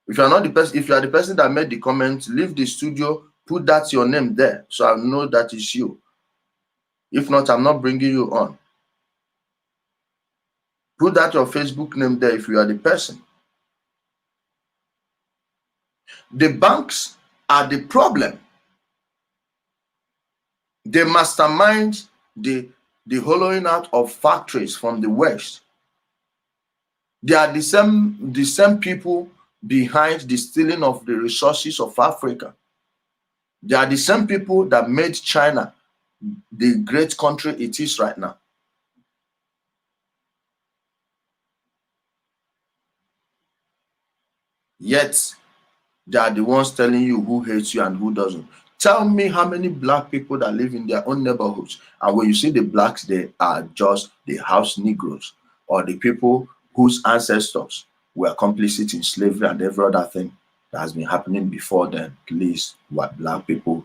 If you are not the person, if you are the person that made the comment, leave the studio, put that your name there, so I know that is you. If not, I'm not bringing you on. Put that your Facebook name there if you are the person. The banks are the problem. They mastermind the hollowing out of factories from the West. They are the same people behind the stealing of the resources of Africa. They are the same people that made China the great country it is right now. Yet, they are the ones telling you who hates you and who doesn't. Tell me how many black people that live in their own neighborhoods, and when you see the blacks, they are just the house Negroes or the people whose ancestors were complicit in slavery and every other thing that has been happening before then. Please, what black people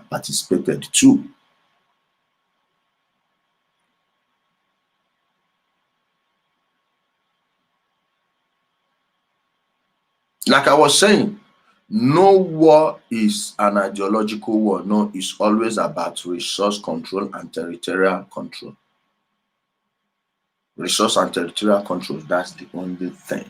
participated too. Like I was saying, no war is an ideological war. No, it's always about resource control and territorial control. Resource and territorial control, that's the only thing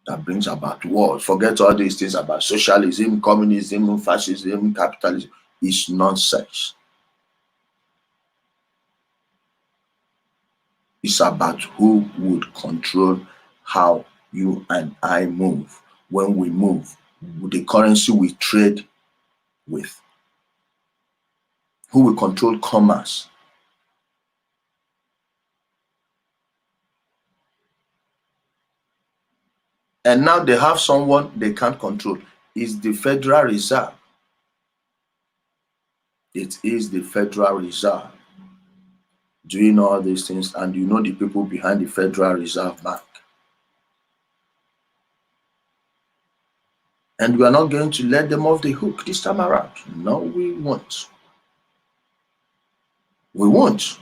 that brings about wars. Forget all these things about socialism, communism, fascism, capitalism. It's nonsense. It's about who would control how you and I move. When we move, the currency we trade with, who will control commerce. And now they have someone they can't control. It's the Federal Reserve. It is the Federal Reserve doing all these things, and you know the people behind the Federal Reserve Bank. And we are not going to let them off the hook this time around. No, we won't. We won't.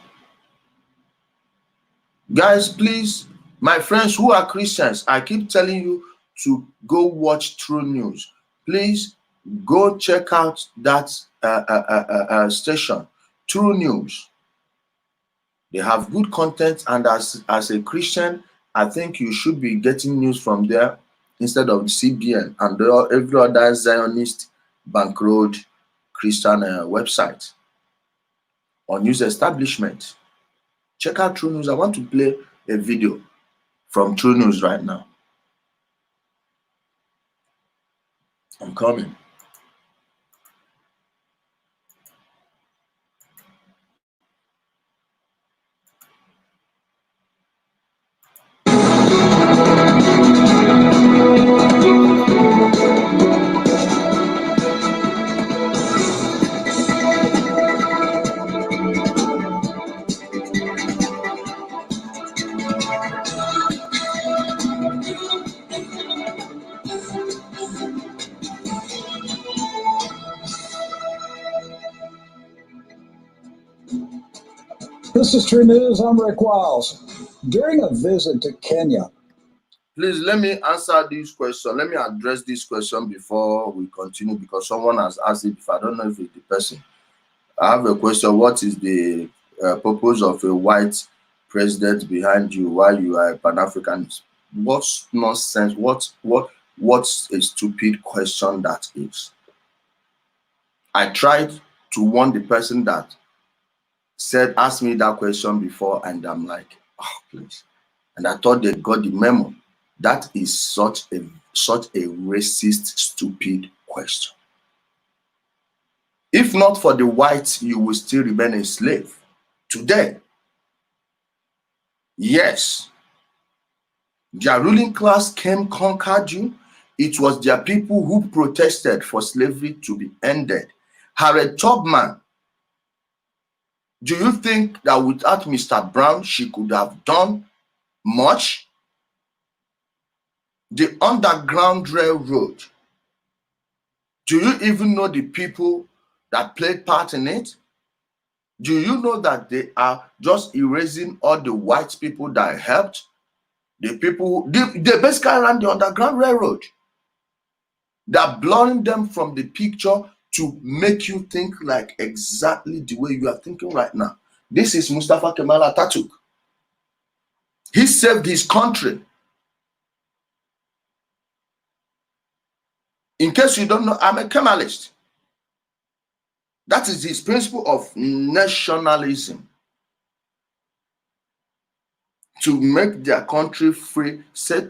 Guys, please, my friends who are Christians, I keep telling you to go watch True News. Please go check out that station, True News. They have good content, and as a Christian, I think you should be getting news from there instead of CBN and every other Zionist bankrolled Christian website or news establishment. Check out True News. I want to play a video from True News right now. I'm coming. This is True News. I'm Rick Wiles. During a visit to Kenya, please let me answer this question. Let me address this question before we continue, because someone has asked it. If I don't know if it's the person, I have a question. What is the purpose of a white president behind you while you are a Pan-Africanist? What nonsense? What's a stupid question that is? I tried to warn the person that asked me that question before, and I'm like, oh, please. And I thought they got the memo. That is such a racist, stupid question. If not for the whites, you will still remain a slave today. Yes, their ruling class came, conquered you. It was their people who protested for slavery to be ended. Harriet Tubman, do you think that without Mr. Brown, she could have done much? The Underground Railroad. Do you even know the people that played part in it? Do you know that they are just erasing all the white people that helped? The people, they basically ran the Underground Railroad. They're blurring them from the picture to make you think like exactly the way you are thinking right now. This is Mustafa Kemal Atatürk. He saved his country. In case you don't know, I'm a Kemalist. That is his principle of nationalism. To make their country free, set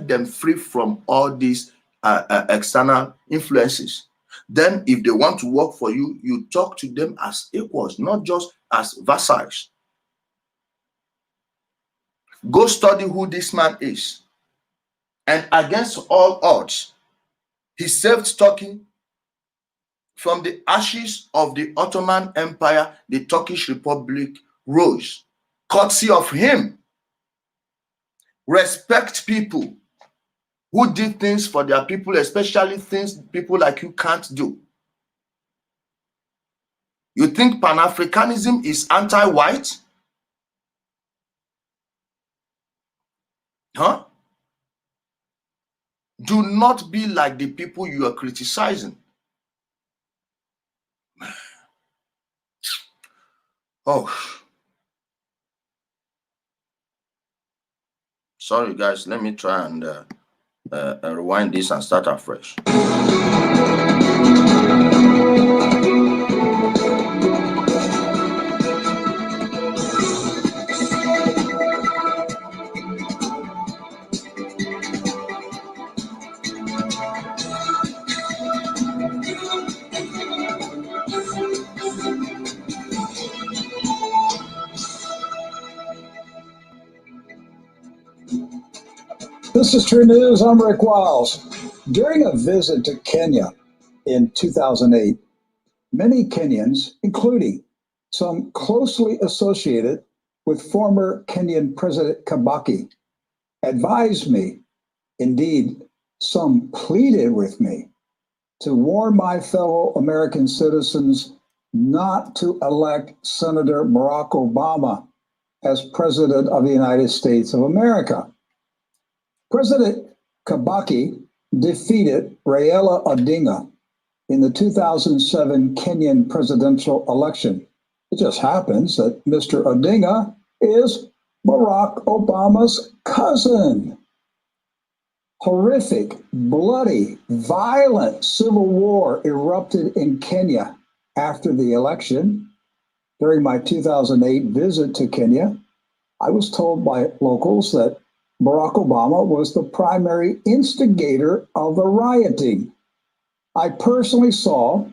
them free from all these external influences. Then if they want to work for you, you talk to them as equals, not just as vassals. Go study who this man is. And against all odds, he saved Turkey from the ashes of the Ottoman Empire. The Turkish Republic rose, courtesy of him. Respect people who did things for their people, especially things people like you can't do. You think Pan-Africanism is anti-white? Huh? Do not be like the people you are criticizing. Oh. Sorry, guys. Let me try and rewind this and start afresh. This is True News. I'm Rick Wiles. During a visit to Kenya in 2008, many Kenyans, including some closely associated with former Kenyan President Kibaki, advised me, indeed, some pleaded with me, to warn my fellow American citizens not to elect Senator Barack Obama as President of the United States of America. President Kibaki defeated Raila Odinga in the 2007 Kenyan presidential election. It just happens that Mr. Odinga is Barack Obama's cousin. Horrific, bloody, violent civil war erupted in Kenya after the election. During my 2008 visit to Kenya, I was told by locals that Barack Obama was the primary instigator of the rioting. I personally saw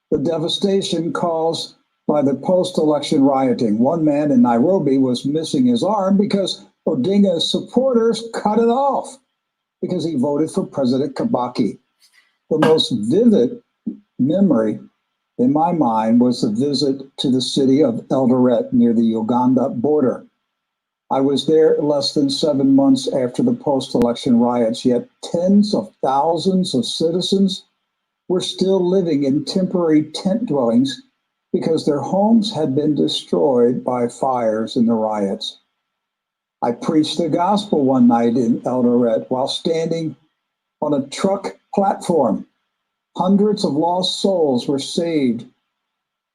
the devastation caused by the post-election rioting. One man in Nairobi was missing his arm because Odinga's supporters cut it off because he voted for President Kibaki. The most vivid memory in my mind was the visit to the city of Eldoret near the Uganda border. I was there less than 7 months after the post-election riots, yet tens of thousands of citizens were still living in temporary tent dwellings because their homes had been destroyed by fires in the riots. I preached the gospel one night in Eldoret while standing on a truck platform. Hundreds of lost souls were saved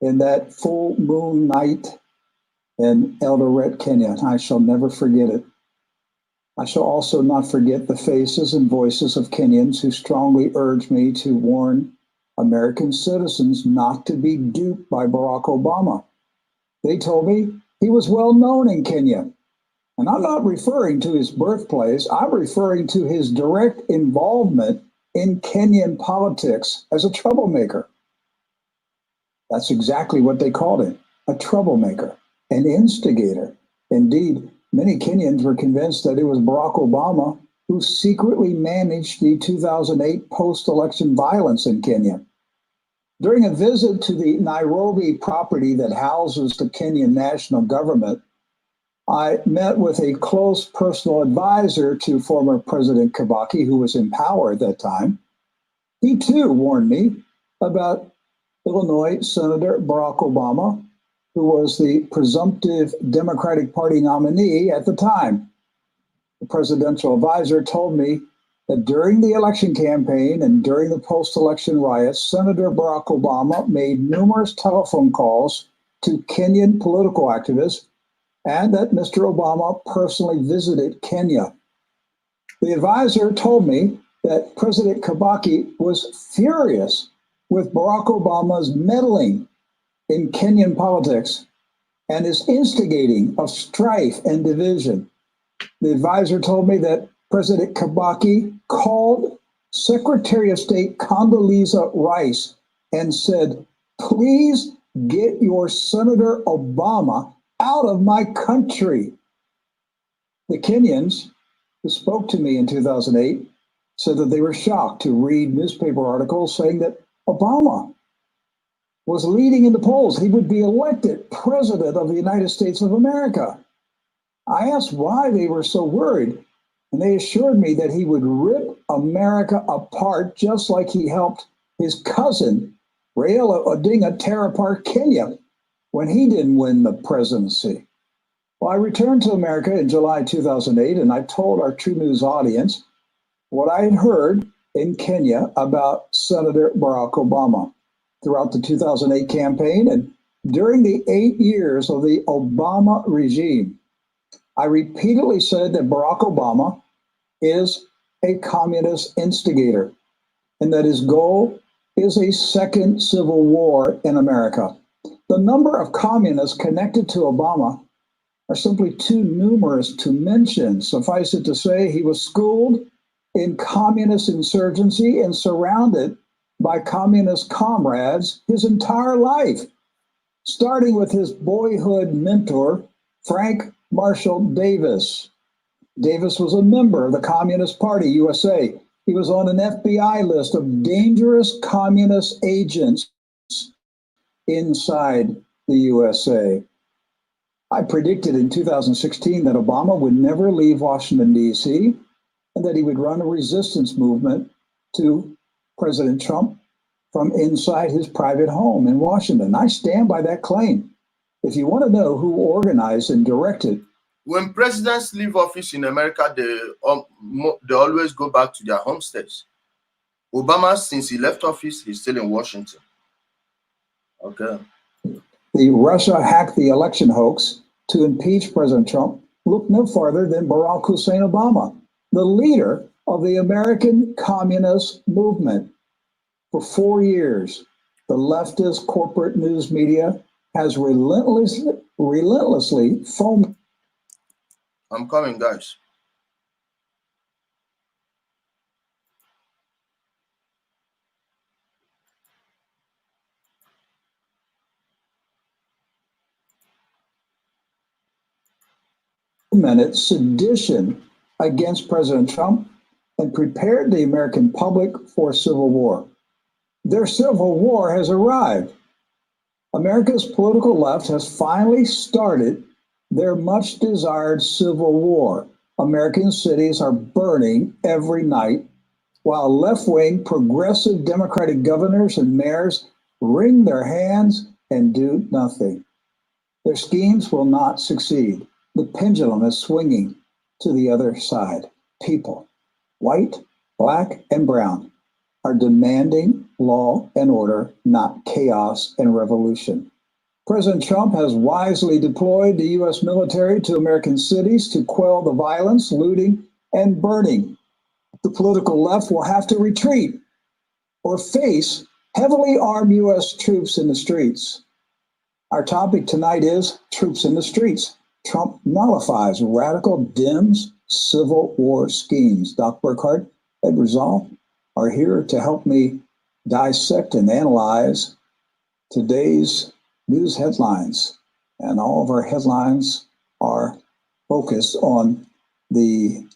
in that full moon night in Eldoret, Kenya. I shall never forget it. I shall also not forget the faces and voices of Kenyans who strongly urged me to warn American citizens not to be duped by Barack Obama. They told me he was well known in Kenya. And I'm not referring to his birthplace. I'm referring to his direct involvement in Kenyan politics as a troublemaker. That's exactly what they called him, a troublemaker, an instigator. Indeed, many Kenyans were convinced that it was Barack Obama who secretly managed the 2008 post-election violence in Kenya. During a visit to the Nairobi property that houses the Kenyan national government, I met with a close personal advisor to former President Kibaki, who was in power at that time. He too warned me about Illinois Senator Barack Obama, who was the presumptive Democratic Party nominee at the time. The presidential advisor told me that during the election campaign and during the post-election riots, Senator Barack Obama made numerous telephone calls to Kenyan political activists, and that Mr. Obama personally visited Kenya. The advisor told me that President Kibaki was furious with Barack Obama's meddling in Kenyan politics and his instigating of strife and division. The advisor told me that President Kibaki called Secretary of State Condoleezza Rice and said, "Please get your Senator Obama out of my country." The Kenyans who spoke to me in 2008 said that they were shocked to read newspaper articles saying that Obama was leading in the polls. He would be elected president of the United States of America. I asked why they were so worried, and they assured me that he would rip America apart just like he helped his cousin, Raila Odinga, tear apart Kenya when he didn't win the presidency. Well, I returned to America in July 2008, and I told our True News audience what I had heard in Kenya about Senator Barack Obama throughout the 2008 campaign and during the 8 years of the Obama regime. I repeatedly said that Barack Obama is a communist instigator and that his goal is a second civil war in America. The number of communists connected to Obama are simply too numerous to mention. Suffice it to say, he was schooled in communist insurgency and surrounded by communist comrades his entire life, starting with his boyhood mentor, Frank Marshall Davis. Davis was a member of the Communist Party, USA. He was on an FBI list of dangerous communist agents inside the USA. I predicted in 2016 that Obama would never leave Washington, D.C., and that he would run a resistance movement to President Trump from inside his private home in Washington. I stand by that claim. If you want to know who organized and directed. When presidents leave office in America, they always go back to their home states. Obama, since he left office, he's still in Washington. Okay. The Russia hacked the election hoax to impeach President Trump looked no farther than Barack Hussein Obama, the leader of the American Communist Movement. For 4 years, the leftist corporate news media has relentlessly fomented. I'm coming, guys. Sedition against President Trump and prepared the American public for civil war. Their civil war has arrived. America's political left has finally started their much desired civil war. American cities are burning every night, while left-wing progressive Democratic governors and mayors wring their hands and do nothing. Their schemes will not succeed. The pendulum is swinging to the other side. People, white, black, and brown, are demanding law and order, not chaos and revolution. President Trump has wisely deployed the U.S. military to American cities to quell the violence, looting, and burning. The political left will have to retreat or face heavily armed U.S. troops in the streets. Our topic tonight is troops in the streets. Trump nullifies radical Dems civil war schemes. Doc Burkhart, Ed Rizal are here to help me dissect and analyze today's news headlines. And all of our headlines are focused on the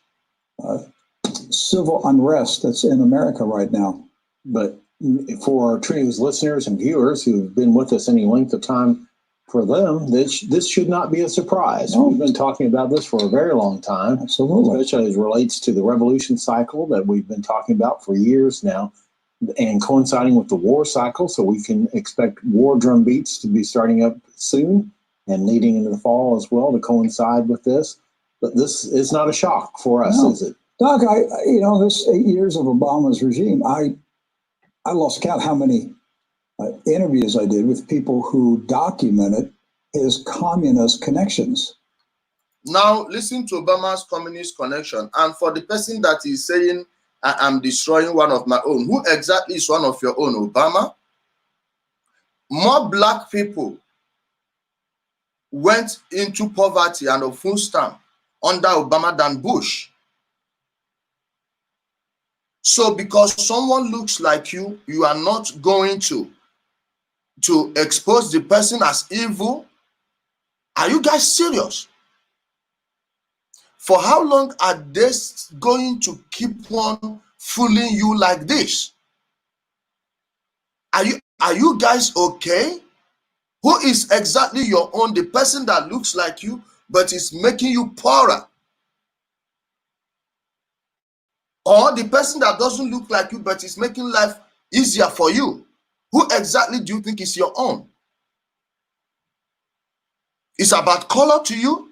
civil unrest that's in America right now. But for our True News listeners and viewers who've been with us any length of time, for them, this should not be a surprise. No. We've been talking about this for a very long time, Absolutely. especially as it relates to the revolution cycle that we've been talking about for years now, and coinciding with the war cycle. So we can expect war drum beats to be starting up soon and leading into the fall as well to coincide with this. But this is not a shock for us, No. is it? Doc, this 8 years of Obama's regime, I lost count how many interviews I did with people who documented his communist connections. Now, listen to Obama's communist connection. And for the person that is saying, I'm destroying one of my own, who exactly is one of your own, Obama? More black people went into poverty and a food stamp under Obama than Bush. So because someone looks like you, you are not going to expose the person as evil? Are you guys serious? For how long are they going to keep on fooling you like this? Are you guys okay? Who is exactly your own? The person that looks like you but is making you poorer? Or the person that doesn't look like you but is making life easier for you? Who exactly do you think is your own? It's about color to you?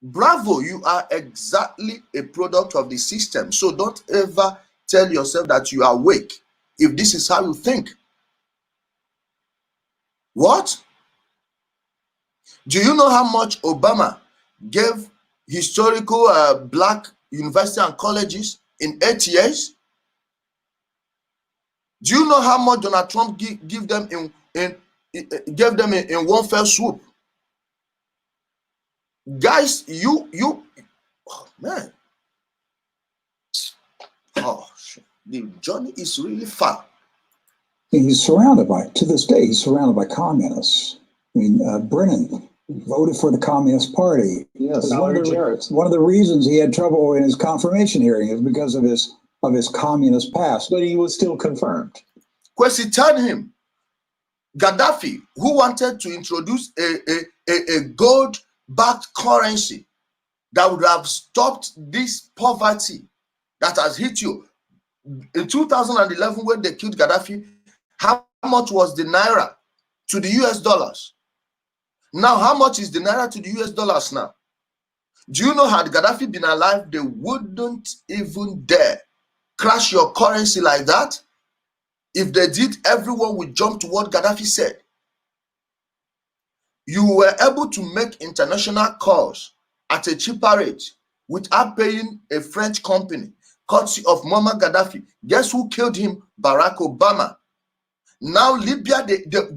Bravo, you are exactly a product of the system. So don't ever tell yourself that you are weak if this is how you think. What? Do you know how much Obama gave historical black universities and colleges in 8 years? Do you know how much Donald Trump gave them in one fell swoop? Guys, oh man, the journey is really far. He's surrounded to this day, he's surrounded by communists. I mean, Brennan voted for the Communist Party. Yes, One of the reasons he had trouble in his confirmation hearing is because of his communist past. but he was still confirmed. Question him. Gaddafi, who wanted to introduce a gold-backed currency that would have stopped this poverty that has hit you. In 2011, when they killed Gaddafi, how much was the naira to the US dollars? Now, how much is the naira to the US dollars now? Do you know, had Gaddafi been alive, they wouldn't even dare crash your currency like that? If they did, everyone would jump to what Gaddafi said. You were able to make international calls at a cheaper rate without paying a French company, courtesy of Muammar Gaddafi. Guess who killed him? Barack Obama. Now Libya,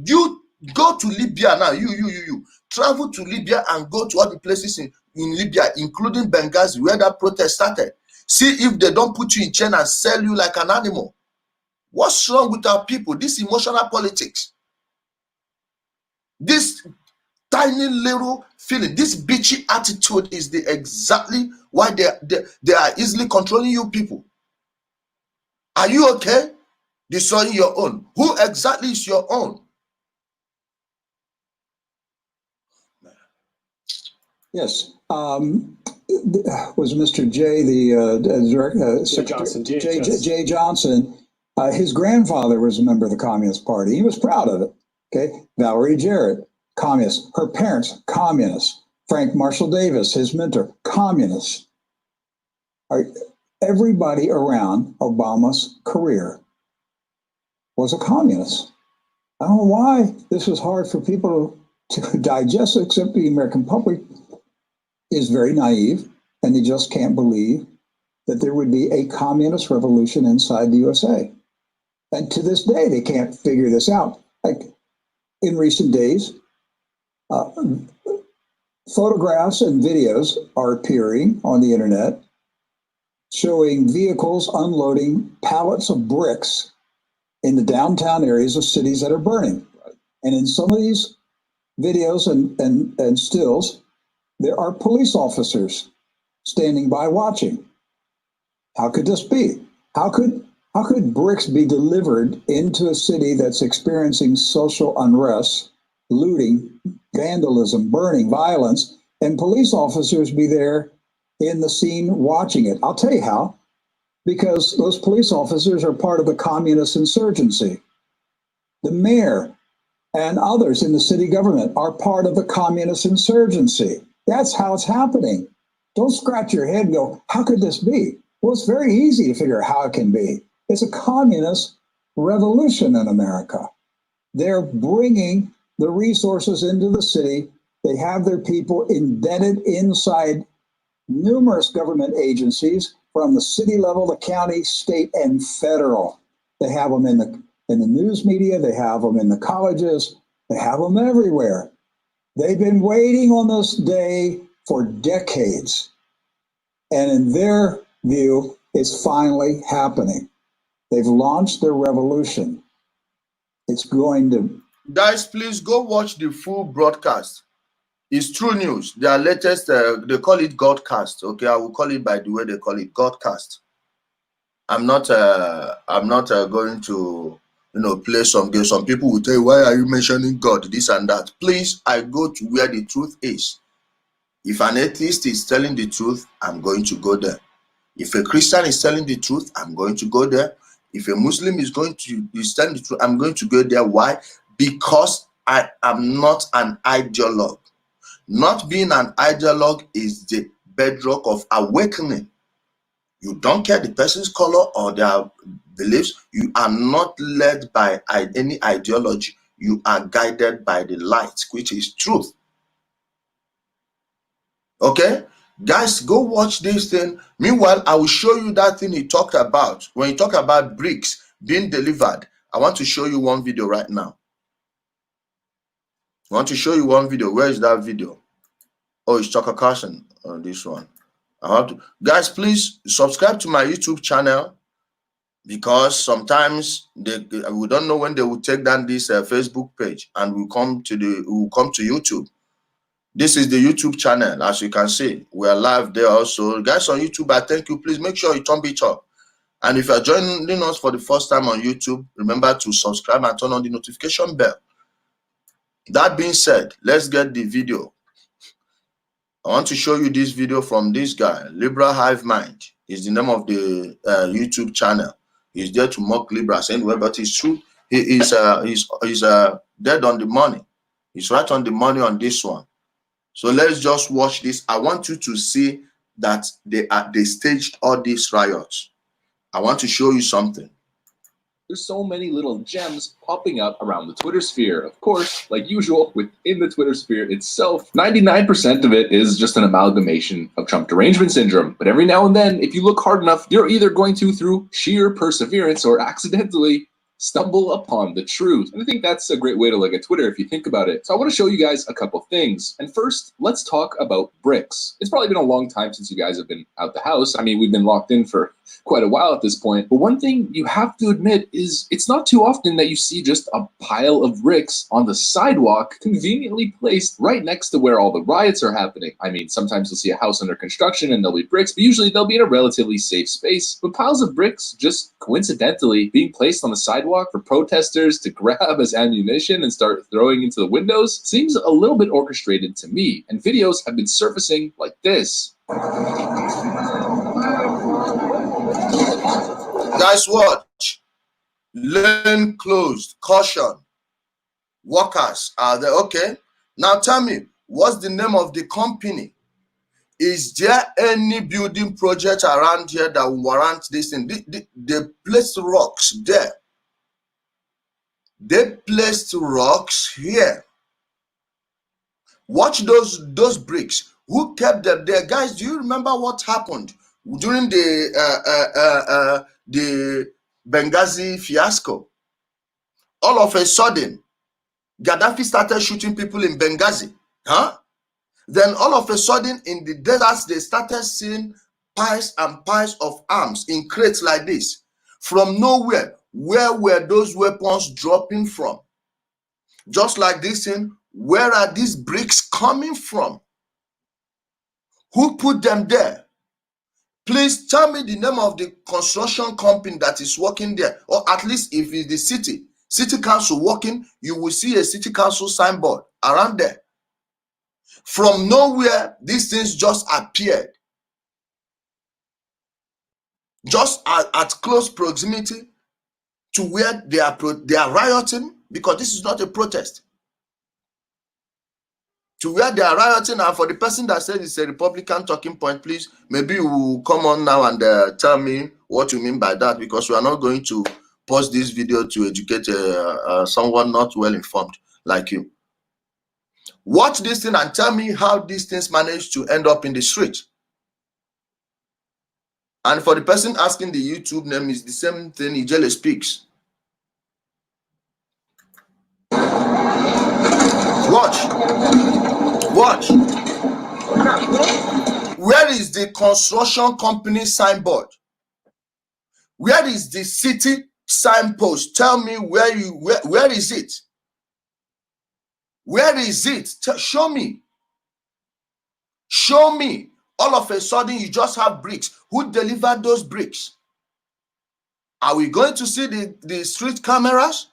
you go to Libya now, you travel to Libya and go to all the places in Libya, including Benghazi, where that protest started. See if they don't put you in chain and sell you like an animal. What's wrong with our people? This emotional politics, this tiny little feeling, this bitchy attitude is exactly why they are easily controlling you people. Are you okay? Destroying your own. Who exactly is your own? Yes. Was Mr. Jay the Secretary? Jay Johnson. His grandfather was a member of the Communist Party. He was proud of it. Okay. Valerie Jarrett, communist. Her parents, communists. Frank Marshall Davis, his mentor, communists. Everybody around Obama's career was a communist. I don't know why this was hard for people to digest, except the American public is very naive, and they just can't believe that there would be a communist revolution inside the USA. And to this day, they can't figure this out. Like in recent days, photographs and videos are appearing on the internet showing vehicles unloading pallets of bricks in the downtown areas of cities that are burning. And in some of these videos and stills, there are police officers standing by watching. How could this be? How could bricks be delivered into a city that's experiencing social unrest looting, vandalism, burning, violence, and police officers be there in the scene watching it. I'll tell you how. Because those police officers are part of the communist insurgency. The mayor and others in the city government are part of the communist insurgency. That's how it's happening. Don't scratch your head and go, how could this be? Well, it's very easy to figure out how it can be. It's a communist revolution in America. They're bringing the resources into the city. They have their people embedded inside numerous government agencies, from the city level, the county, state, and federal. They have them in the news media. They have them in the colleges. They have them everywhere. They've been waiting on this day for decades. And in their view, it's finally happening. They've launched their revolution. It's going to... Guys, please go watch the full broadcast. It's True News. Their latest, they call it Godcast. Okay, I will call it by the way they call it, Godcast. I'm not going to, play some games. Some people will tell you, why are you mentioning God, this and that? Please, I go to where the truth is. If an atheist is telling the truth, I'm going to go there. If a Christian is telling the truth, I'm going to go there. If a Muslim is telling the truth, I'm going to go there. Why? Because I am not an ideologue. Not being an ideologue is the bedrock of awakening. You don't care the person's color or their beliefs. You are not led by any ideology. You are guided by the light, which is truth. Okay? Guys, go watch this thing. Meanwhile, I will show you that thing he talked about. When you talk about bricks being delivered, I want to show you one video right now. I want to show you one video. Where is that video? Oh, it's Tucker Carlson on this one. I have to, guys, please subscribe to my YouTube channel, because sometimes we don't know when they will take down this Facebook page and will come to YouTube. This is the YouTube channel, as you can see. We are live there also. Guys on YouTube, I thank you. Please make sure you thumb it up. And if you're joining us for the first time on YouTube, remember to subscribe and turn on the notification bell. That being said, let's get the video. I want to show you this video from this guy, Libra Hive Mind. Is the name of the YouTube channel. He's there to mock Libra, saying, well, but it's true. He's dead on the money. He's right on the money on this one. So let's just watch this. I want you to see that they staged all these riots. I want to show you something. There's so many little gems popping up around the Twitter sphere. Of course, like usual, within the Twitter sphere itself, 99% of it is just an amalgamation of Trump derangement syndrome. But every now and then, if you look hard enough, you're either going to, through sheer perseverance or accidentally, stumble upon the truth. And I think that's a great way to look at Twitter if you think about it. So I want to show you guys a couple things. And first, let's talk about bricks. It's probably been a long time since you guys have been out the house. I mean, we've been locked in for quite a while at this point. But one thing you have to admit is it's not too often that you see just a pile of bricks on the sidewalk conveniently placed right next to where all the riots are happening. I mean, sometimes you'll see a house under construction and there'll be bricks, but usually they'll be in a relatively safe space. But piles of bricks just coincidentally being placed on the sidewalk for protesters to grab as ammunition and start throwing into the windows seems a little bit orchestrated to me. And videos have been surfacing like this. Guys, watch. Lane closed. Caution. Workers are there. Okay. Now tell me, what's the name of the company? Is there any building project around here that will warrant this thing? They placed rocks there. They placed rocks here. Watch those bricks. Who kept them there? Guys, do you remember what happened during the Benghazi fiasco? All of a sudden, Gaddafi started shooting people in Benghazi. Huh? Then all of a sudden, in the deserts, they started seeing piles and piles of arms in crates like this. From nowhere, where were those weapons dropping from? Just like this thing, where are these bricks coming from? Who put them there? Please tell me the name of the construction company that is working there, or at least if it's the city, City council walking, you will see a city council signboard around there. From nowhere, these things just appeared. Just at close proximity to where they are rioting, because this is not a protest. To where they are rioting, and for the person that says it's a Republican talking point, please, maybe you will come on now and tell me what you mean by that, because we are not going to pause this video to educate someone not well informed like you. Watch this thing and tell me how these things managed to end up in the street. And for the person asking, the YouTube name is the same thing, Ijele Speaks. Watch. Where is the construction company signboard? Where is the city signpost? Tell me where is it? Where is it? Show me. Show me. All of a sudden, you just have bricks. Who delivered those bricks? Are we going to see the street cameras?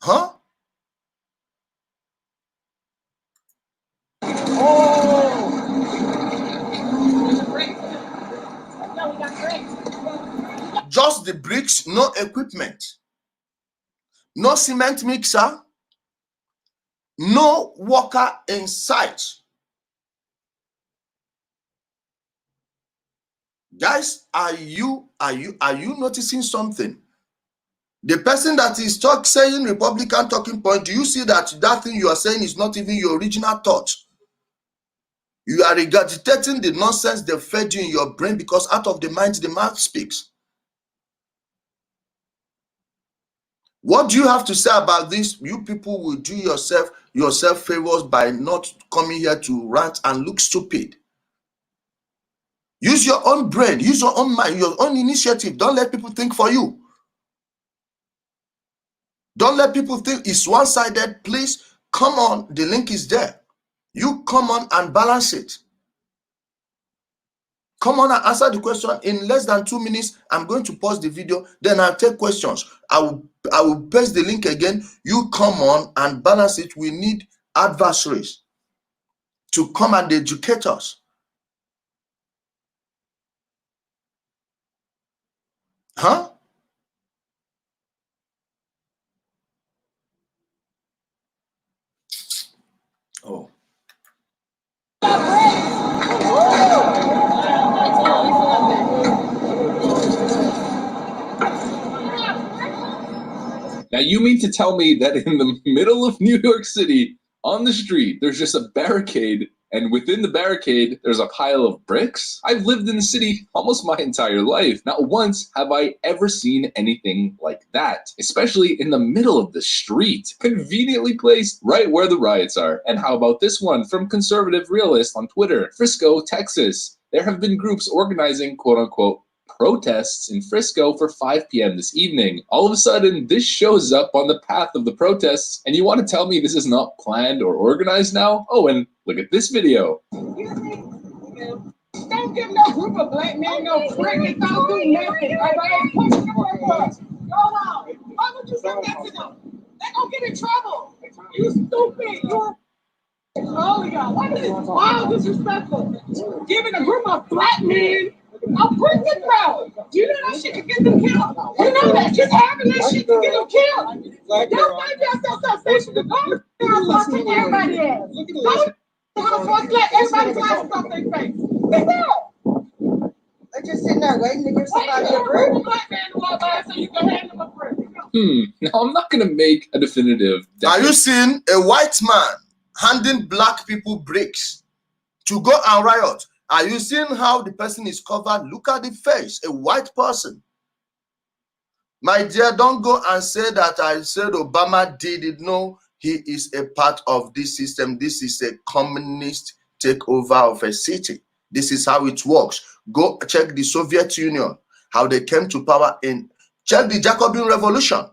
Huh? Just the bricks, no equipment, no cement mixer, no worker in sight. Guys, are you noticing something? The person that is saying Republican talking point, do you see that thing you are saying is not even your original thought? You are regurgitating the nonsense they fed you in your brain, because out of the mind, the mouth speaks. What do you have to say about this? You people will do yourself favors by not coming here to rant and look stupid. Use your own brain, use your own mind, your own initiative. Don't let people think for you. Don't let people think it's one-sided. Please come on, the link is there. You come on and balance it. Come on and answer the question. In less than 2 minutes, I'm going to pause the video, then I'll take questions. I will paste the link again. You come on and balance it. We need adversaries to come and educate us. Huh? Oh. Now, you mean to tell me that in the middle of New York City, on the street, there's just a barricade, and within the barricade, there's a pile of bricks? I've lived in the city almost my entire life. Not once have I ever seen anything like that, especially in the middle of the street, conveniently placed right where the riots are. And how about this one from Conservative Realist on Twitter? Frisco, Texas. There have been groups organizing, quote-unquote, protests in Frisco for 5 p.m. this evening. All of a sudden, this shows up on the path of the protests, and you want to tell me this is not planned or organized now? Oh, and look at this video. Don't give no group of black men no credit. Don't do nothing. All right? Push the workers. Go on. Why would you say that to them? They're going to get in trouble. You stupid. You're all y'all. Why is this wild disrespectful? Giving a group of black men a prison crowd. You know that shit can get them killed. You know that. Just having that shit can get them killed. Y'all find yourself so station to go. I'll take everybody ass. Don't let everybody class stuff they face. They will. They're just sitting there waiting to give somebody a break. Black man to walk by so you can hand them a break. Now, I'm not going to make a definitive. Are you seeing a white man handing black people bricks to go and riot? Are you seeing how the person is covered? Look at the face, a white person. My dear, don't go and say that I said Obama did it. No, he is a part of this system. This is a communist takeover of a city. This is how it works. Go check the Soviet Union, how they came to power in. Check the Jacobin Revolution.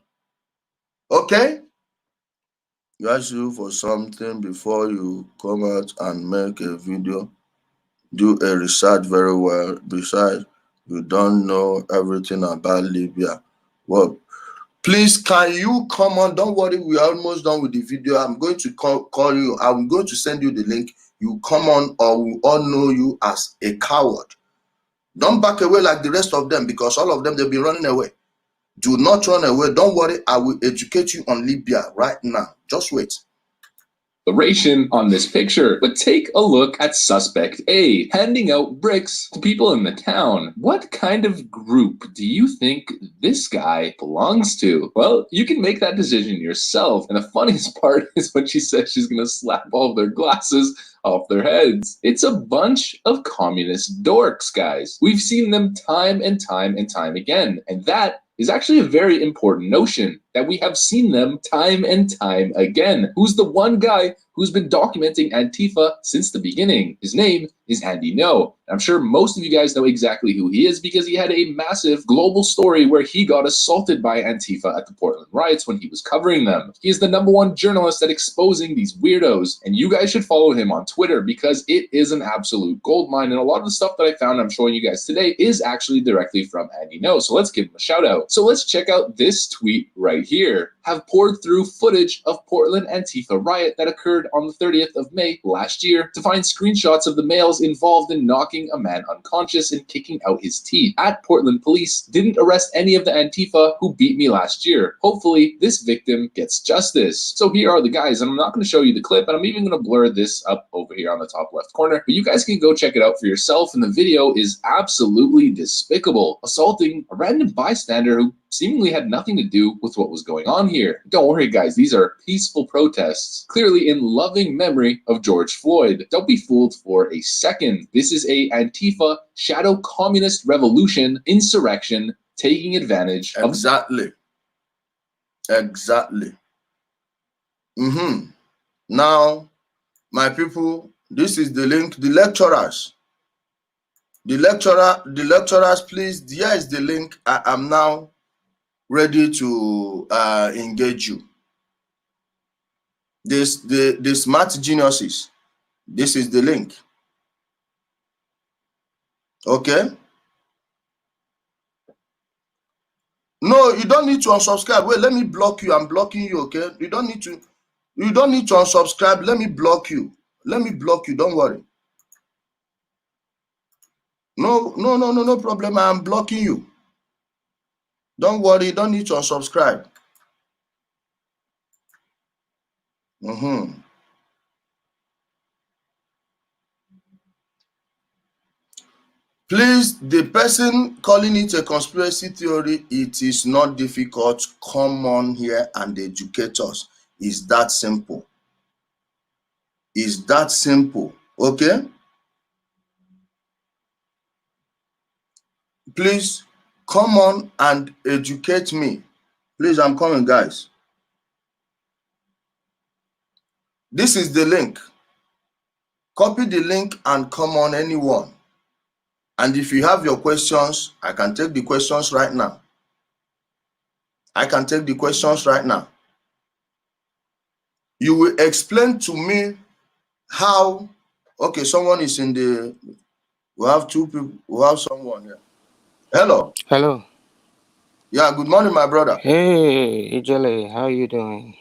Okay? You ask you for something before you come out and make a video. Do a research very well. Besides, you don't know everything about Libya. Well, Please, can you come on? Don't worry, we are almost done with the video. I'm going to call you. I'm going to send you the link. You come on, or we all know you as a coward. Don't back away like the rest of them, because all of them, they'll be running away. Do not run away. Don't worry. I will educate you on Libya right now. Just wait. Declaration on this picture, but take a look at suspect A handing out bricks to people in the town. What kind of group do you think this guy belongs to? Well, you can make that decision yourself. And the funniest part is when she says she's gonna slap all of their glasses off their heads. It's a bunch of communist dorks, guys. We've seen them time and time and time again, and that is actually a very important notion, that we have seen them time and time again. Who's the one guy who's been documenting Antifa since the beginning? His name is Andy Ngo. I'm sure most of you guys know exactly who he is, because he had a massive global story where he got assaulted by Antifa at the Portland riots when he was covering them. He is the #1 journalist at exposing these weirdos, and you guys should follow him on Twitter, because it is an absolute goldmine. And a lot of the stuff that I found I'm showing you guys today is actually directly from Andy Ngo. So let's give him a shout out. So let's check out this tweet right here. Have poured through footage of Portland Antifa riot that occurred on the 30th of May last year to find screenshots of the males involved in knocking a man unconscious and kicking out his teeth. At Portland police didn't arrest any of the Antifa who beat me last year. Hopefully this victim gets justice. So here are the guys, and I'm not going to show you the clip, and I'm even going to blur this up over here on the top left corner, but you guys can go check it out for yourself. And the video is absolutely despicable, assaulting a random bystander who seemingly had nothing to do with what was going on here. Don't worry, guys, these are peaceful protests, clearly in loving memory of George Floyd. Don't be fooled for a second. This is a Antifa shadow communist revolution insurrection taking advantage of— Exactly. Now, my people, this is the link. The lecturers, please, here is the link. I am now ready to engage you. The smart geniuses, this is the link. Okay. No, you don't need to unsubscribe. Wait, let me block you. I'm blocking you. Okay. You don't need to unsubscribe. Let me block you. Don't worry. No problem. I am blocking you. Don't worry, you don't need to unsubscribe. Please, the person calling it a conspiracy theory, it is not difficult. Come on here and educate us. It's that simple. It's that simple. Okay? Please, come on and educate me. Please, I'm coming, guys. This is the link. Copy the link and come on, anyone. And if you have your questions, I can take the questions right now. You will explain to me how. Okay, someone is in the. We have two people. We have someone here. Hello. Hello. Yeah, good morning, my brother. Hey, Ijele, how you doing?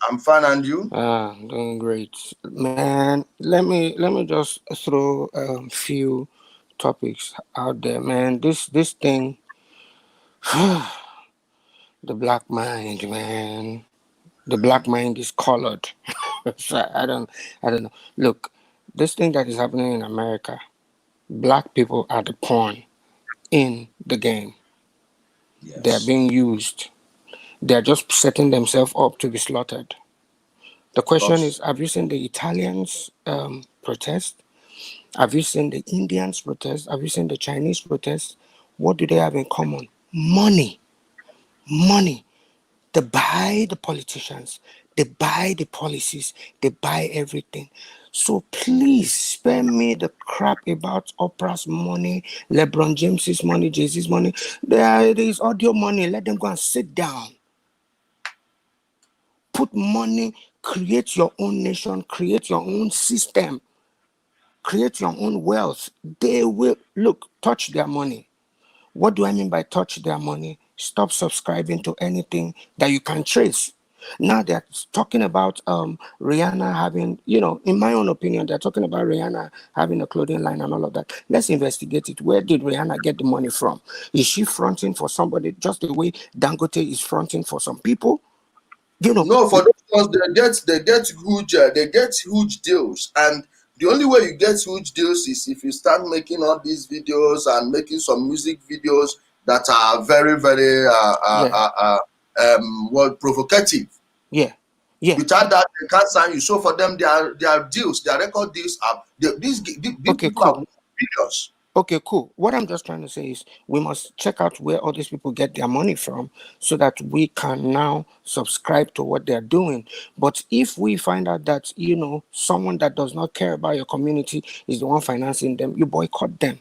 I'm fine, and you? Doing great, man. Let me just throw a few topics out there, man. This thing, the black mind, man. The black mind is colored. So I don't know. Look, this thing that is happening in America, black people are the pawn in the game. Yes. They are being used. They are just setting themselves up to be slaughtered. The question is, have you seen the Italians protest? Have you seen the Indians protest? Have you seen the Chinese protest? What do they have in common? Money. They buy the politicians. They buy the policies. They buy everything. So please spare me the crap about Oprah's money, LeBron James's money, Jay-Z's money. There is audio money. Let them go and sit down. Put money, create your own nation, create your own system, create your own wealth. They will, look, touch their money. What do I mean by touch their money? stop subscribing to anything that you can trace. Now they're talking about Rihanna having, in my own opinion, they're talking about Rihanna having a clothing line and all of that. Let's investigate it. Where did Rihanna get the money from? Is she fronting for somebody just the way Dangote is fronting for some people? No, for those ones they get huge deals, and the only way you get huge deals is if you start making all these videos and making some music videos that are very, very provocative. Yeah. Without that, they can't sign you. So for them, their deals, their record deals are these Okay, people cool. are billions. Okay, cool. What I'm just trying to say is we must check out where all these people get their money from so that we can now subscribe to what they're doing. But if we find out that, someone that does not care about your community is the one financing them, you boycott them.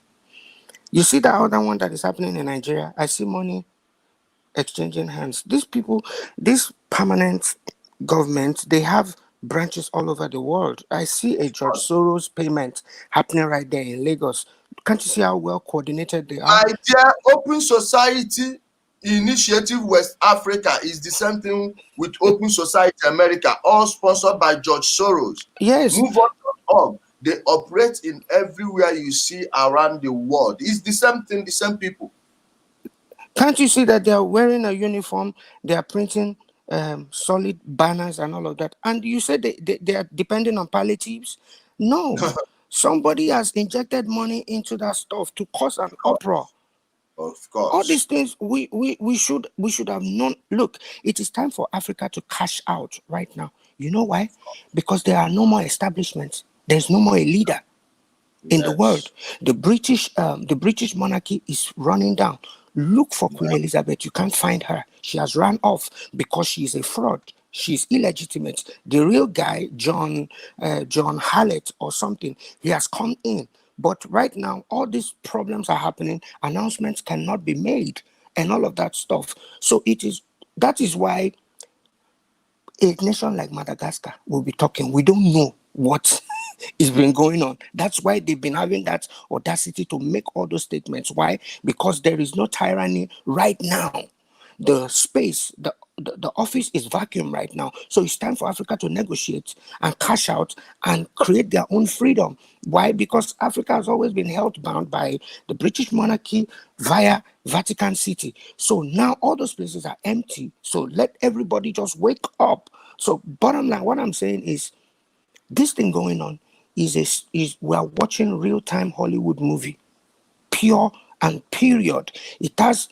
You see that other one that is happening in Nigeria? I see money exchanging hands. These people, this permanent government, they have branches all over the world. I see a George Soros payment happening right there in Lagos. Can't you see how well coordinated they are? My dear, Open Society Initiative West Africa is the same thing with Open Society America, all sponsored by George Soros. Yes. MoveOn.org. They operate in everywhere you see around the world. It's the same thing, the same people. Can't you see that they are wearing a uniform? They are printing solid banners and all of that. And you said they are depending on palliatives? No. Somebody has injected money into that stuff to cause an uproar. Of course. All these things we should have known. Look, it is time for Africa to cash out right now. You know why? Because there are no more establishments. There's no more a leader in the world. The British monarchy is running down. Look for Queen Elizabeth. You can't find her. She has run off because she is a fraud. She's illegitimate. The real guy, John Hallett or something, he has come in. But right now, all these problems are happening. Announcements cannot be made and all of that stuff. So that is why a nation like Madagascar will be talking. We don't know what is been going on. That's why they've been having that audacity to make all those statements. Why? Because there is no tyranny right now. The space, the office is vacuum right now. So it's time for Africa to negotiate and cash out and create their own freedom. Why? Because Africa has always been held bound by the British monarchy via Vatican City. So now all those places are empty. So let everybody just wake up. So bottom line, what I'm saying is this thing going on is we are watching real-time Hollywood movie. Pure and period. It has,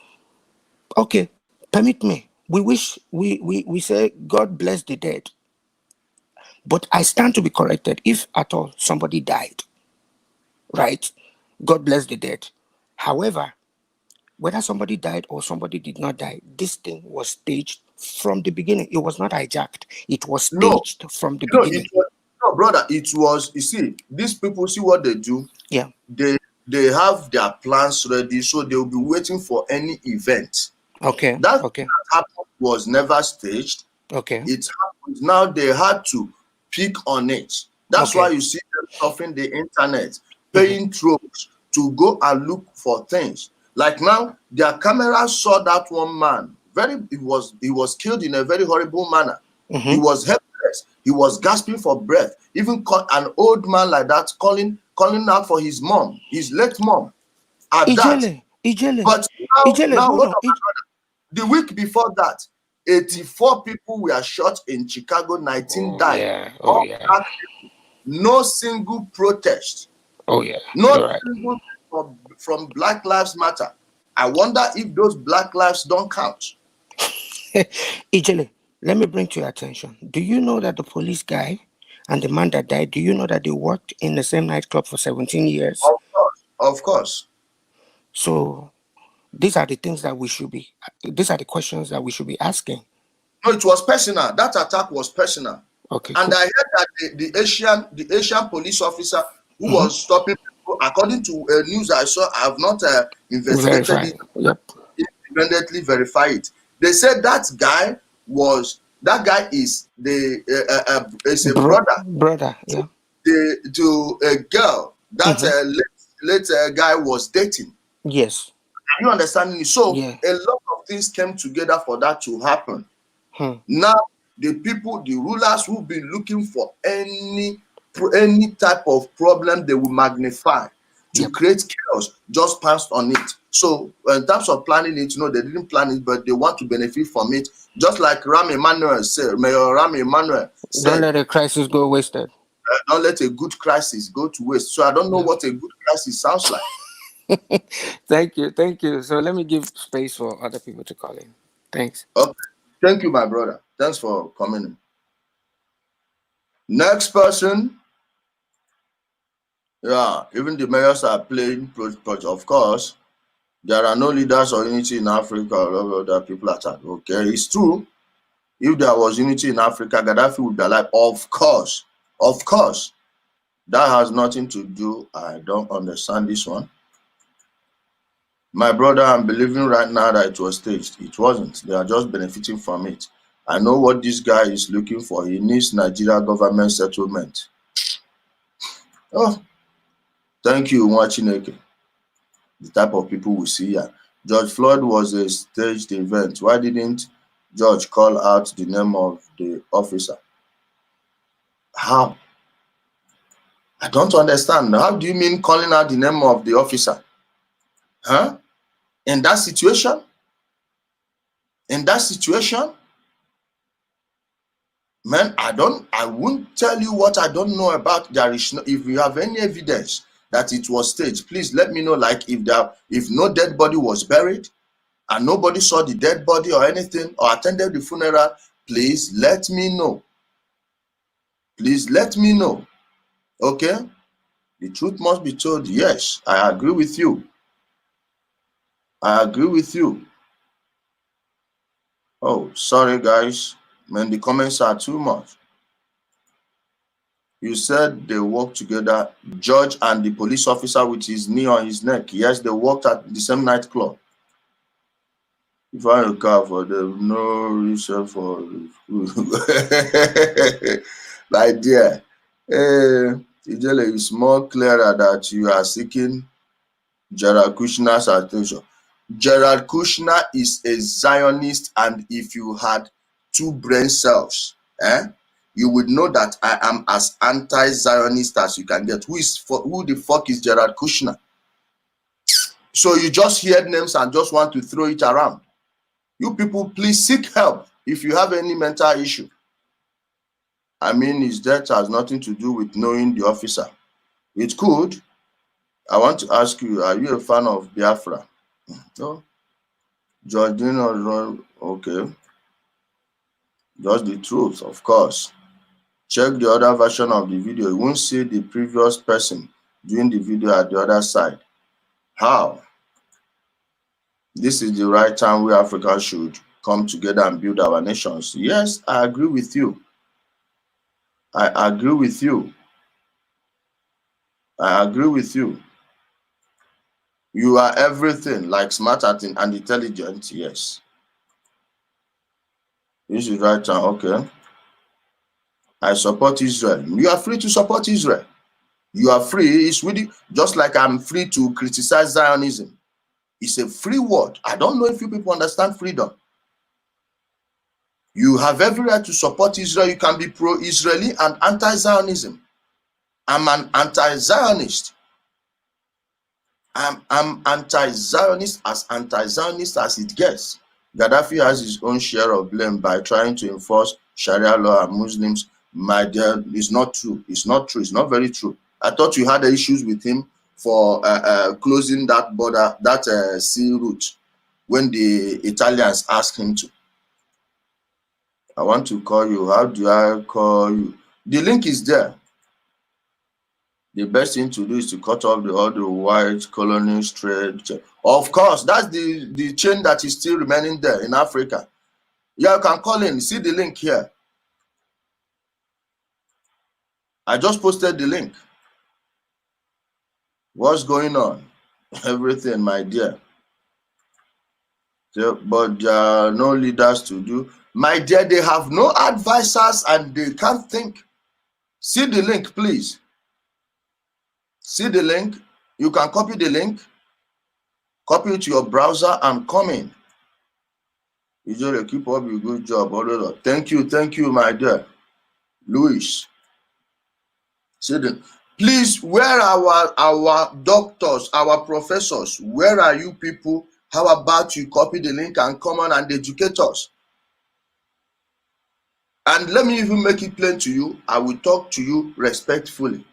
okay, permit me. We say God bless the dead. But I stand to be corrected if at all somebody died. Right? God bless the dead. However, whether somebody died or somebody did not die, this thing was staged from the beginning. It was not hijacked. It was staged from the beginning. No, brother, it was, you see, these people, see what they do. Yeah. They have their plans ready, so they'll be waiting for any event. Okay. That okay. happened was never staged. Okay. It happened. Now they had to pick on it. That's why you see them surfing the internet, paying troops to go and look for things. Like now, their camera saw that one man. He was killed in a very horrible manner. He was helpless. He was gasping for breath. Even an old man like that calling out for his mom, his late mom. Ijele. But now the week before that, 84 people were shot in Chicago, 19 died. Yeah. No single protest. No single from Black Lives Matter. I wonder if those Black lives don't count. Ijele, let me bring to your attention. Do you know that the police guy and the man that died, do you know that they worked in the same nightclub for 17 years? Of course. So these are the things that these are the questions that we should be asking. No, it was personal. That attack was personal. Okay. And I heard that the Asian police officer who was stopping people, according to news I saw, I have not investigated independently verify it. They said that guy is a brother, yeah, to a girl that late guy was dating. Yes. Are you understanding me? So a lot of of things came together for that to happen. Hmm. Now, the people, the rulers who've been looking for any type of problem, they will magnify to Yep. create chaos, just passed on it. So in terms of planning it, they didn't plan it, but they want to benefit from it. Just like Mayor Ram Emanuel Don't said, let a crisis go wasted. don't let a good crisis go to waste. So I don't know what a good crisis sounds like. Thank you. So let me give space for other people to call in. Thanks. Okay. Thank you, my brother. Thanks for coming in. Next person. Yeah, even the mayors are playing, of course. There are no leaders or unity in Africa or other people attack. Okay, it's true. If there was unity in Africa, Gaddafi would be alive. Of course. That has nothing to do. I don't understand this one. My brother, I'm believing right now that it was staged. It wasn't. They are just benefiting from it. I know what this guy is looking for. He needs Nigeria government settlement. Oh, thank you, Mwachineke. The type of people we see here. George Floyd was a staged event. Why didn't George call out the name of the officer? How? I don't understand. How do you mean calling out the name of the officer? Huh? In that situation? Man, I won't tell you what I don't know about. There is no, if you have any evidence that it was staged, please let me know. Like if no dead body was buried and nobody saw the dead body or anything or attended the funeral, please let me know. Please let me know. Okay? The truth must be told. Yes, I agree with you. Oh, sorry guys. Man, the comments are too much. You said they worked together, George and the police officer with his knee on his neck. Yes, they worked at the same nightclub. If I recall, for them, no reason for my dear. It's more clearer that you are seeking Jared Kushner's attention. Jared Kushner is a Zionist, and if you had 2 brain cells, you would know that I am as anti-Zionist as you can get. Who the fuck is Jared Kushner? So you just hear names and just want to throw it around. You people, please seek help if you have any mental issue. I mean, his death has nothing to do with knowing the officer. It could. I want to ask you, are you a fan of Biafra? No. Jordan, okay. Just the truth, of course. Check the other version of the video. You won't see the previous person doing the video at the other side. How? This is the right time where Africa should come together and build our nations. Yes, I agree with you. I agree with you. You are everything, like smart and intelligent. Yes. This is right time. Okay. I support Israel. You are free to support Israel. You are free. It's really just like I'm free to criticize Zionism. It's a free word. I don't know if you people understand freedom. You have every right to support Israel. You can be pro-Israeli and anti-Zionism. I'm an anti-Zionist. I'm anti-Zionist as it gets. Gaddafi has his own share of blame by trying to enforce Sharia law on Muslims. My dear, it's not true. It's not true. It's not very true. I thought you had issues with him for closing that border, that sea route, when the Italians asked him to. I want to call you. How do I call you? The link is there. The best thing to do is to cut off all the white colonies trade. Of course, that's the chain that is still remaining there in Africa. Yeah, you can call in. See the link here. I just posted the link. What's going on? Everything, my dear. So, but there are no leaders to do. My dear, they have no advisors and they can't think. See the link, please. See the link. You can copy the link, copy it to your browser and come in. Usually keep up your good job. Thank you, my dear. Louis. Please, where are our doctors, our professors? Where are you people? How about you copy the link and come on and educate us? And let me even make it plain to you, I will talk to you respectfully,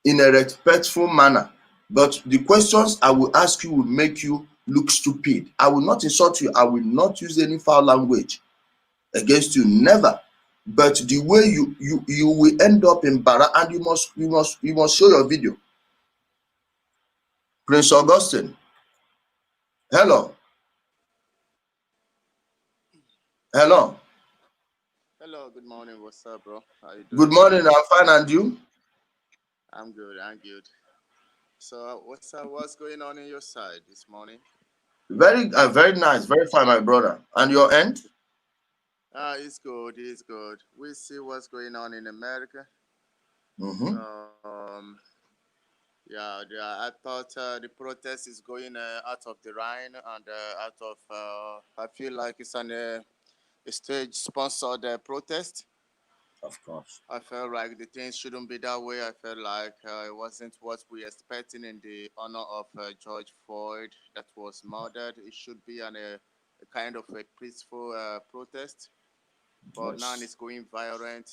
in a respectful manner. But the questions I will ask you will make you look stupid. I will not insult you. I will not use any foul language against you. Never. But the way you will end up embarrassed, and you must show your video. Prince Augustine. Hello. Hello. Hello, good morning. What's up, bro? How you doing? Good morning. I'm fine, and you? I'm good. I'm good. So, what's up? What's going on in your side this morning? Very nice. Very fine, my brother. And your end? It's good. It's good. We see what's going on in America. Mm-hmm. I thought the protest is going out of the Rhine and out of. I feel like it's a stage-sponsored protest. Of course. I felt like the things shouldn't be that way. I felt like it wasn't what we expecting in the honor of George Floyd that was murdered. It should be a kind of a peaceful protest, but now Yes. it's going violent.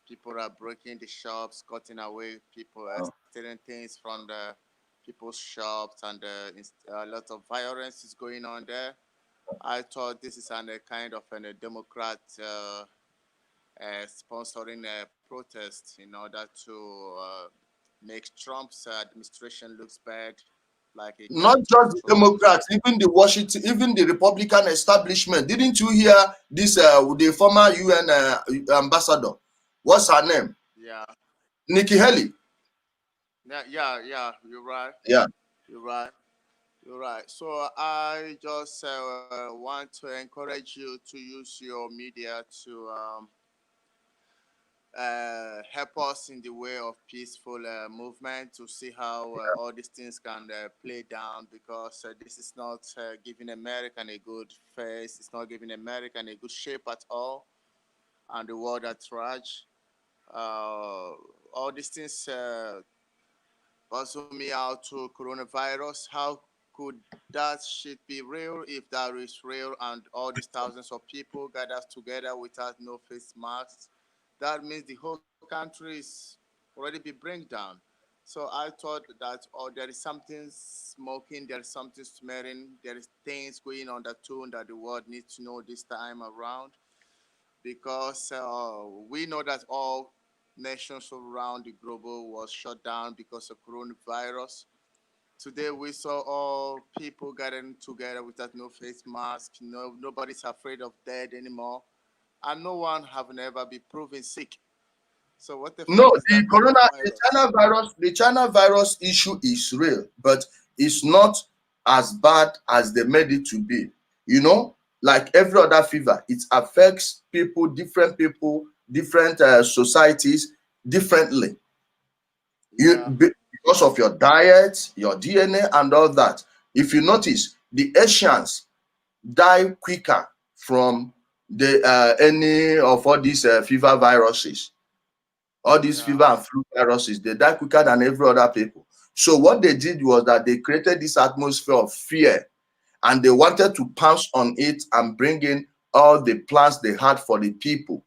People are breaking the shops, cutting away. People are Oh. stealing things from the people's shops, and a lot of violence is going on there. I thought this is a kind of a Democrat. Sponsoring a protest in order to make Trump's administration looks bad, like he Not can just the control. Democrats, even the Republican establishment. Didn't you hear this? The former UN ambassador, what's her name? Yeah, Nikki Haley. yeah. You're right. Yeah. You're right. You're right. So I just want to encourage you to use your media to help us in the way of peaceful movement to see how all these things can play down, because this is not giving American a good face. It's not giving American a good shape at all, and the world at large. All these things puzzle me out to coronavirus. How could that shit be real if that is real and all these thousands of people gathered together without no face masks? That means the whole country is already be bring down. So I thought that there is something smoking, there is something smearing, there is things going on that tune that the world needs to know this time around, because we know that all nations around the globe was shut down because of coronavirus. Today we saw all people gathering together without no face mask. No, nobody's afraid of death anymore, and no one have never been proven sick. So what the No, fuck is that coronavirus? The China virus issue is real, but it's not as bad as they made it to be. You know, like every other fever, it affects people, different societies differently. Yeah, Because of your diet, your DNA, and all that. If you notice, the Asians die quicker from the any of all these fever viruses. All these yeah, fever and flu viruses, they die quicker than every other people. So what they did was that they created this atmosphere of fear, and they wanted to pounce on it and bring in all the plans they had for the people.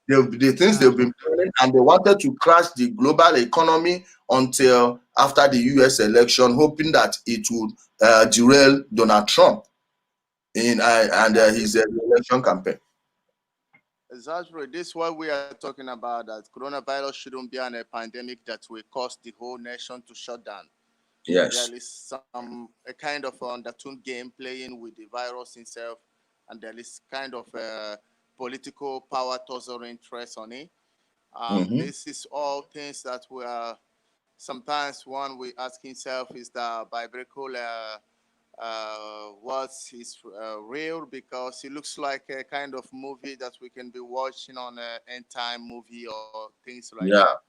The things yeah. they've been planning, and they wanted to crash the global economy until after the US election, hoping that it would derail Donald Trump in his election campaign. Exactly. This is what we are talking about. That coronavirus shouldn't be a pandemic that will cause the whole nation to shut down. Yes. There is a kind of undertone game playing with the virus itself, and there is kind of a political power tussle interest on it. Mm-hmm. This is all things that we are sometimes one we ask himself is the biblical what is real, because it looks like a kind of movie that we can be watching on an end time movie or things like Yeah. that.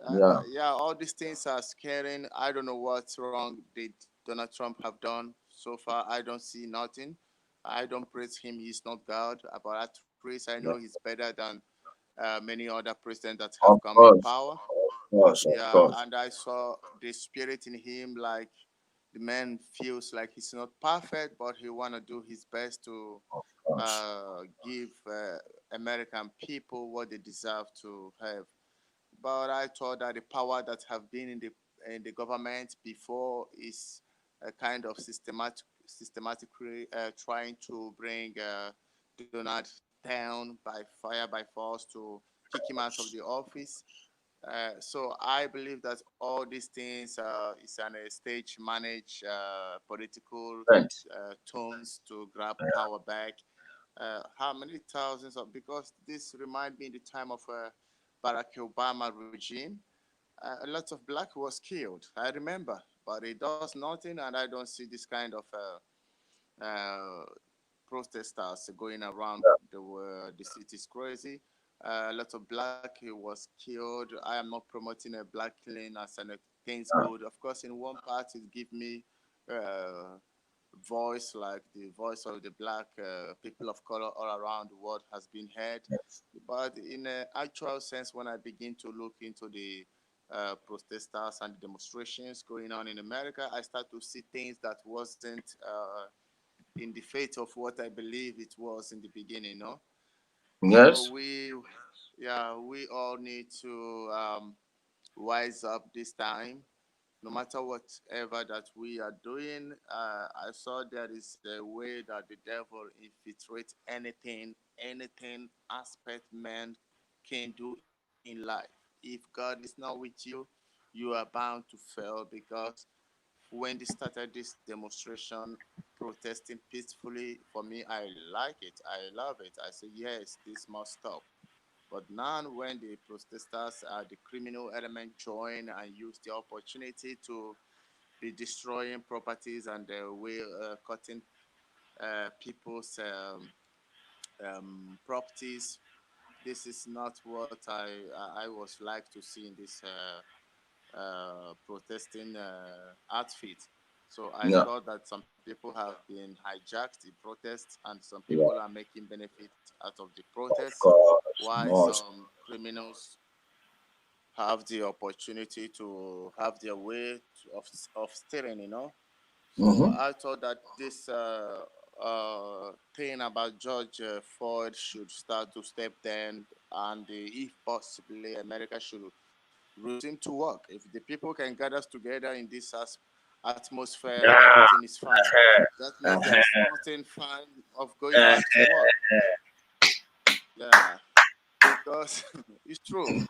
And Yeah. yeah, all these things are scaring. I don't know what's wrong did Donald Trump have done so far. I don't see nothing. I don't praise him. He's not God. But at least I Yeah. know he's better than many other presidents that have Of come in course, power. of Yeah, course. and I saw the spirit in him. Like the man feels like he's not perfect, but he wanna do his best to Of course. give American people what they deserve to have. But I thought that the power that have been in the government before is a kind of systematically trying to bring Donald down by fire by force to kick him out of the office. So I believe that all these things is an stage managed political Thanks. tones to grab power back. How many thousands of, because this remind me the time of Barack Obama regime. A lot of black was killed. I remember, but it does nothing, and I don't see this kind of protesters going around the cities crazy. A lot of black was killed. I am not promoting a black killing as an things Yeah. good. Of course, in one part it give me uh, voice, like the voice of the black people of color all around the world has been heard. Yes. But in an actual sense, when I begin to look into the protesters and demonstrations going on in America, I start to see things that wasn't in the faith of what I believe it was in the beginning, no? So Yes. we all need to wise up this time. No matter whatever that we are doing, I saw there is a way that the devil infiltrates anything aspect man can do in life. If God is not with you, you are bound to fail because when they started this demonstration, protesting peacefully, for me, I like it. I love it. I say, yes, this must stop. But now, when the protesters, the criminal element join and use the opportunity to be destroying properties and we cutting people's properties, this is not what I was like to see in this protesting outfit. So I Yeah. thought that some people have been hijacked the protests and some Yeah. people are making benefit out of the Of protests, course. while Most. some criminals have the opportunity to have their way of stealing, So Mm-hmm. I thought that this thing about George Floyd should start to step down, and if possibly, America should resume to work. If the people can gather together in this atmosphere, Yeah. everything is fine. That means there is Uh-huh. nothing fine of going back to Uh-huh. work. Yeah, because it's true.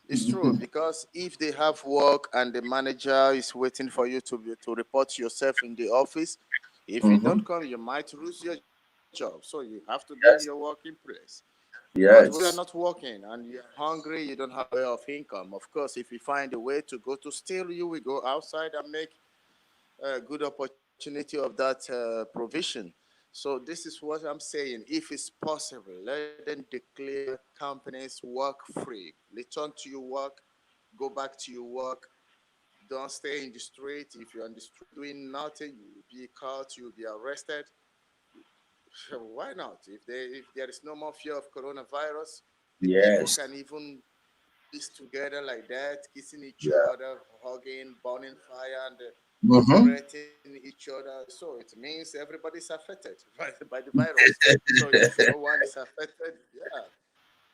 It's true because if they have work and the manager is waiting for you to report yourself in the office, if you Mm-hmm. don't come, you might lose your job. So you have to be in your Yes. working place. But when you are Yes. not working and you're hungry, you don't have a way of income. Of course, if you find a way to go to steal, you will go outside and make a good opportunity of that provision. So this is what I'm saying. If it's possible, let them declare companies work free. Return to your work, go back to your work. Don't stay in the street. If you're on the street doing nothing, you'll be caught, you'll be arrested. Why not? If there is no more fear of coronavirus, the people Yes. can even peace together like that, kissing each Yeah. other, hugging, burning fire, and Mm-hmm. greeting each other. So it means everybody's affected by the virus. So if no one is affected, yeah,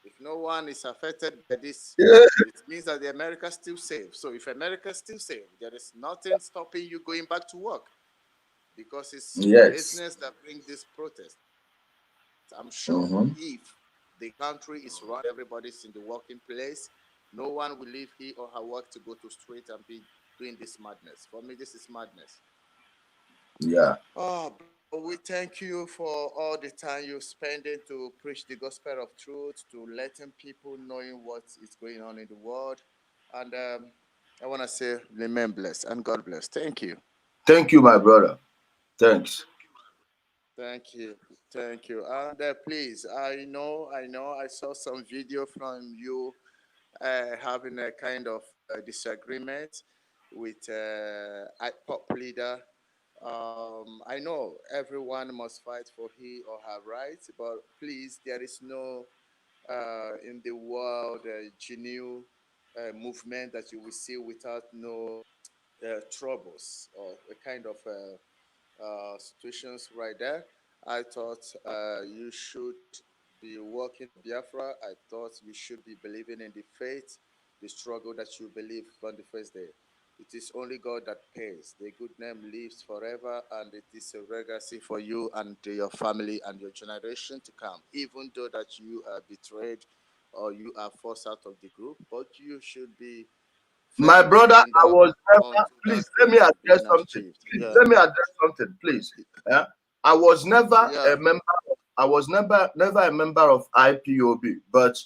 if no one is affected by this, Yeah. it means that the America still safe. So if America is still safe, there is nothing stopping you going back to work because it's Yes. laziness that brings this protest. I'm sure if Mm-hmm. the country is run, everybody's in the working place, no one will leave he or her work to go to street and be doing this madness. For me, this is madness. Yeah. Oh, bro, we thank you for all the time you spending to preach the gospel of truth, to letting people knowing what is going on in the world. And I want to say, remain blessed and God bless. Thank you. Thank you, my brother. Thanks. Thank you. Thank you. And please, I saw some video from you having a kind of disagreement with IPOP leader I know everyone must fight for he or her rights, but please, there is no in the world genuine movement that you will see without no troubles or a kind of situations right there. I thought you should be working for Biafra. I thought you should be believing in the faith, the struggle that you believe on the first day. It is only God that pays. The good name lives forever, and it is a legacy for you and your family and your generation to come. Even though that you are betrayed or you are forced out of the group, but you should be My firmly brother, stand I up was never, until that please let me thing is address being something. achieved. Please Yeah, let me address something, please. Yeah. I was never yeah, a member I was never a member of IPOB, but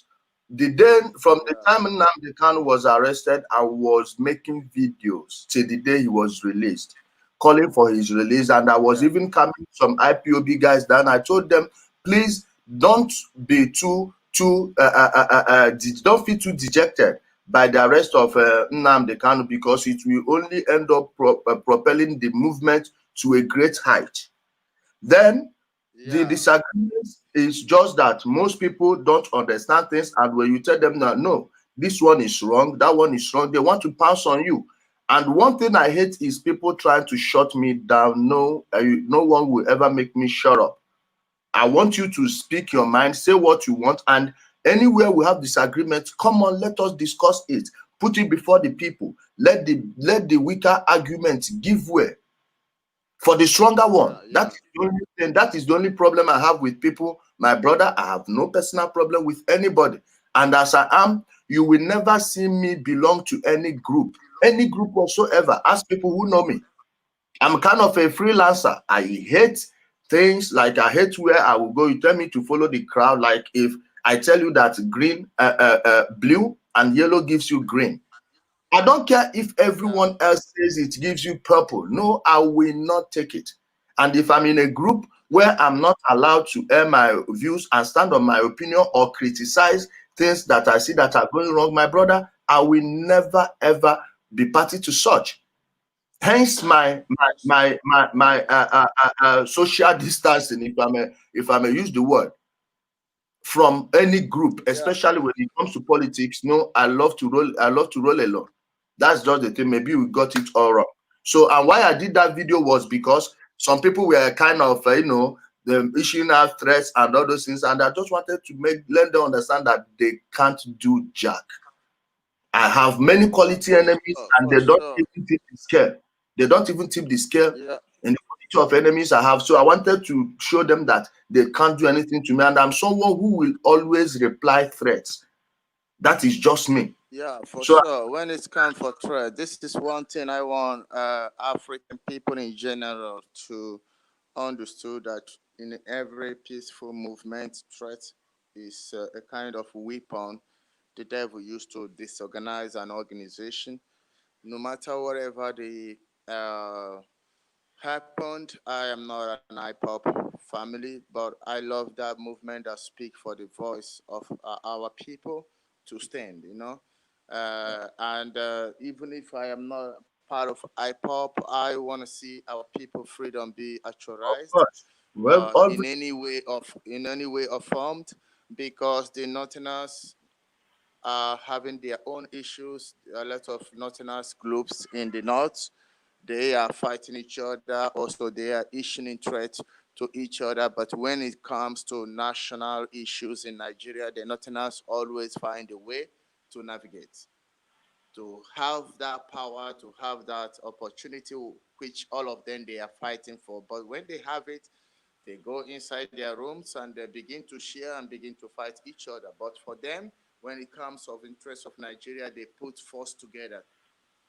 the day from the yeah, time Nnamdi Kanu was arrested, I was making videos till the day he was released, calling for his release, and I was yeah, even coming some IPOB guys down. I told them, please don't be don't feel too dejected by the arrest of Nnamdi Kanu, because it will only end up propelling the movement to a great height. Then the yeah, disagreement is just that most people don't understand things, and when you tell them that no, this one is wrong, that one is wrong, they want to pass on you. And one thing I hate is people trying to shut me down. No, no one will ever make me shut up. I want you to speak your mind, say what you want, and anywhere we have disagreement, come on, let us discuss it. Put it before the people. Let the weaker argument give way for the stronger one. yeah, That yeah, is the only thing. That is the only problem I have with people. My brother, I have no personal problem with anybody. And as I am, you will never see me belong to any group whatsoever. Ask people who know me. I'm kind of a freelancer. I hate things like I hate where I will go. You tell me to follow the crowd. Like if I tell you that blue and yellow gives you green, I don't care if yeah, everyone else says it gives you purple. No, I will not take it. And if I'm in a group yeah, where I'm not allowed to air my views and stand on my opinion or criticize things that I see that are going wrong, my brother, I will never ever be party to such. Hence that's social distancing, if I may use the word, from any group, yeah, especially when it comes to politics. No, I love to roll alone. That's just the thing. Maybe we got it all wrong. So, and why I did that video was because some people were kind of them issuing out threats and all those things, and I just wanted to let them understand that they can't do jack. I have many quality enemies, and for they don't sure. even tip the scale. They don't even tip the scale Yeah, in the quality of enemies I have. So I wanted to show them that they can't do anything to me, and I'm someone who will always reply threats. That is just me. yeah, for So sure. When it's come for trade, this is one thing I want African people in general to understood that in every peaceful movement, threat is a kind of weapon the devil used to disorganize an organization. No matter whatever the uh, happened, I am not an IPOP family, but I love that movement that speak for the voice of our people to stand, and even if I am not part of IPOP, I want to see our people freedom be of actualized course, well, in any way or formed, because the Northerners are having their own issues. A lot of Northerners groups in the north, they are fighting each other. Also, they are issuing threats to each other. But when it comes to national issues in Nigeria, the Northerners always find a way to navigate, to have that power, to have that opportunity, which all of them they are fighting for. But when they have it, they go inside their rooms and they begin to share and begin to fight each other. But for them, when it comes of interest of Nigeria, they put force together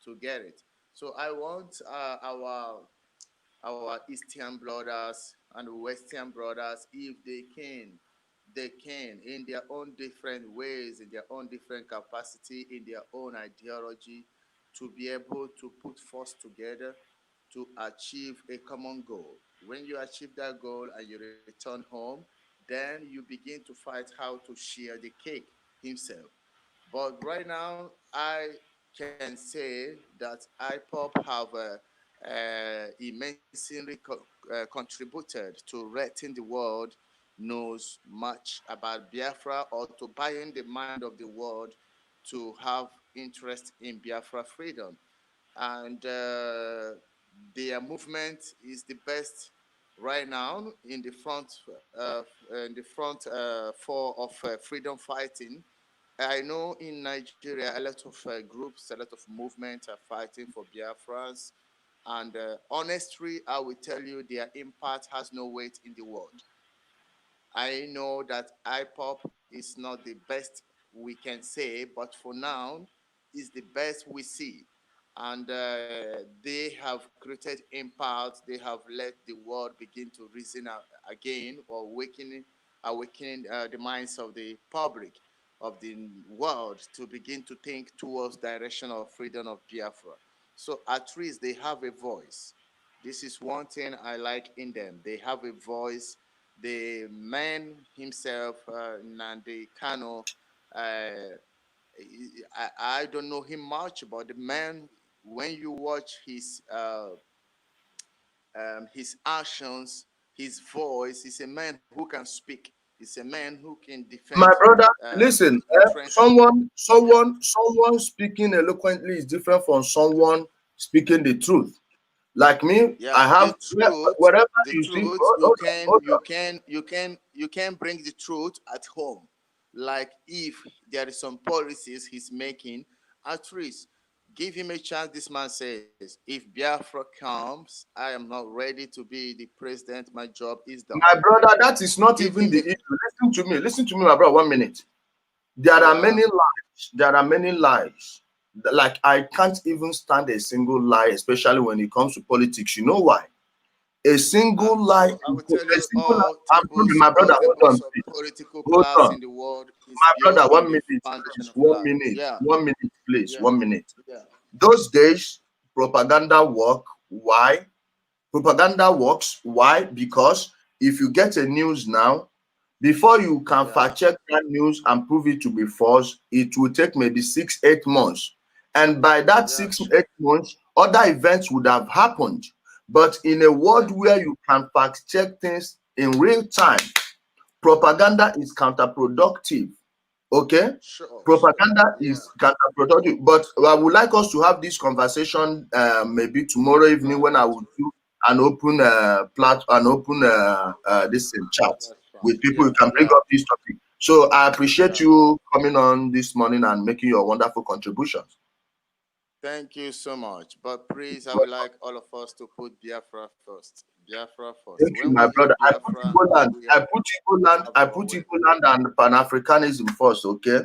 to get it. So I want our Eastern brothers and Western brothers, if they can, in their own different ways, in their own different capacity, in their own ideology, to be able to put force together to achieve a common goal. When you achieve that goal and you return home, then you begin to fight how to share the cake himself. But right now, I can say that IPOP have immensely contributed to letting the world knows much about Biafra, or to buying the mind of the world to have interest in Biafra freedom. And their movement is the best right now in the front for of freedom fighting. I know in Nigeria a lot of groups, a lot of movements are fighting for Biafrans, and honestly, I will tell you their impact has no weight in the world. I know that IPOP is not the best we can say, but for now, is the best we see. And they have created impact. They have let the world begin to reason again, or awakening the minds of the public, of the world, to begin to think towards direction of freedom of Biafra. So at least they have a voice. This is one thing I like in them. They have a voice. The man himself, Nandi Kano, I don't know him much, but the man, when you watch his actions, his voice, he's a man who can speak. He's a man who can My defend brother, the listen, interests. someone speaking eloquently is different from someone speaking the truth. Like me, Yeah, I have wherever the you see. truth, you can bring the truth at home. Like if there is some policies he's making, at least give him a chance. This man says, if Biafra comes, I am not ready to be the president. My job is done. My brother, that is not Give even him the a, issue. Listen to me, my brother. 1 minute. There are yeah, many lies. There are many lies. Like I can't even stand a single lie, especially when it comes to politics. You know why? A single lie, I will tell a you single lie. all I'm sorry, tables, my all brother. Hold on, tables of please. political Hold class on, in the world is my built brother. on 1 minute, the foundation please. of One lie. minute. Yeah, 1 minute, please. yeah, 1 minute. yeah. Those days, propaganda work. Why? Propaganda works. Why? Because if you get a news now, before you can Yeah, fact check that news and prove it to be false, it will take maybe 6, 8 months. And by that yeah, six, sure. 8 months, other events would have happened. But in a Yeah, world where you can fact check things in real time, propaganda is counterproductive. Okay? sure, sure. Propaganda Yeah, is counterproductive. But I would like us to have this conversation maybe tomorrow evening when I private. will do an open an open this chat That's fine. with people. Yeah, You can bring yeah, up this topic. So I appreciate yeah. you coming on this morning and making your wonderful contributions. Thank you so much. But please, I would like all of us to put Biafra first. Biafra first. Thank you, When my we have brother. Biafra, we I have put Igbo land, have our way. and Pan-Africanism first, okay?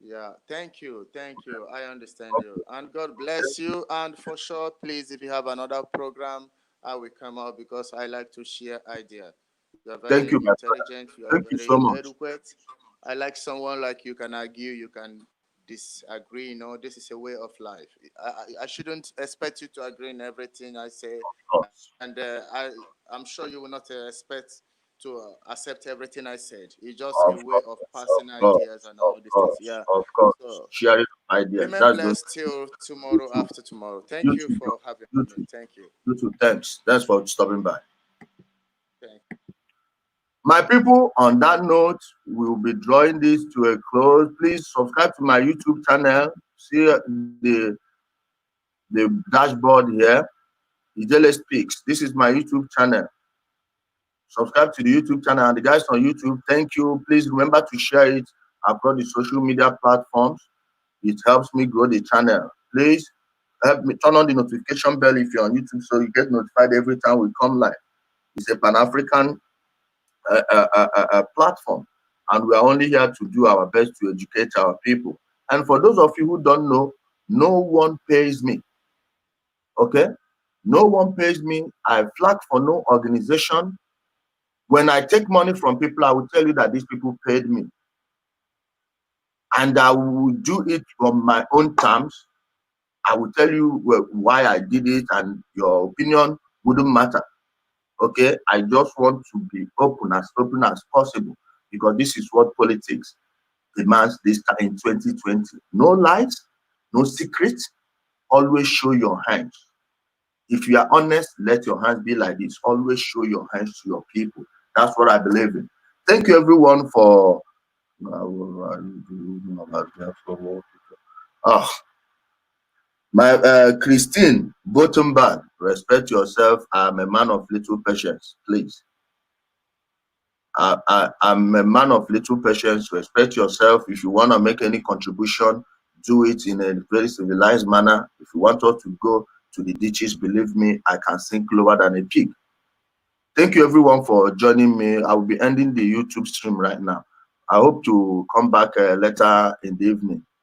Yeah, thank you. I understand you. And God bless you. And for sure, please, if you have another program, I will come out because I like to share ideas. You are Thank very you, my brother. intelligent, you are Thank you so very much. adequate. I like someone like you can argue, you can disagree. This is a way of life. I shouldn't expect you to agree in everything I say. Of course. And I'm sure you will not expect to accept everything I said. It's just a Of way of course, passing of course, ideas and all these things. Yeah. of course. So Sharing ideas. remain That's good. blessed till You tomorrow too. after tomorrow. Thank You you too, John. for having You me. too. Thank you. You too. Thanks. Thanks for stopping by. Thank My people, on that note, we'll be drawing this to a close. Please subscribe to my YouTube channel. See the dashboard here. Ijele Speaks. This is my YouTube channel. Subscribe to the YouTube channel. And the guys on YouTube, thank you. Please remember to share it across the social media platforms. It helps me grow the channel. Please help me turn on the notification bell if you're on YouTube so you get notified every time we come live. It's a Pan-African platform, and we are only here to do our best to educate our people. And for those of you who don't know, no one pays me. Okay? No one pays me. I flag for no organization. When I take money from people, I will tell you that these people paid me. And I will do it on my own terms. I will tell you why I did it, and your opinion wouldn't matter. Okay? I just want to be open as possible because this is what politics demands this time in 2020. No lies, no secrets. Always show your hands. If you are honest, let your hands be like this. Always show your hands to your people. That's what I believe in. Thank you, everyone, for. Oh, my Christine Bottomberg, respect yourself. I'm a man of little patience, please. I'm a man of little patience. Respect yourself. If you want to make any contribution, do it in a very civilized manner. If you want us to go to the ditches, believe me, I can sink lower than a pig. Thank you, everyone, for joining me. I will be ending the YouTube stream right now. I hope to come back later in the evening.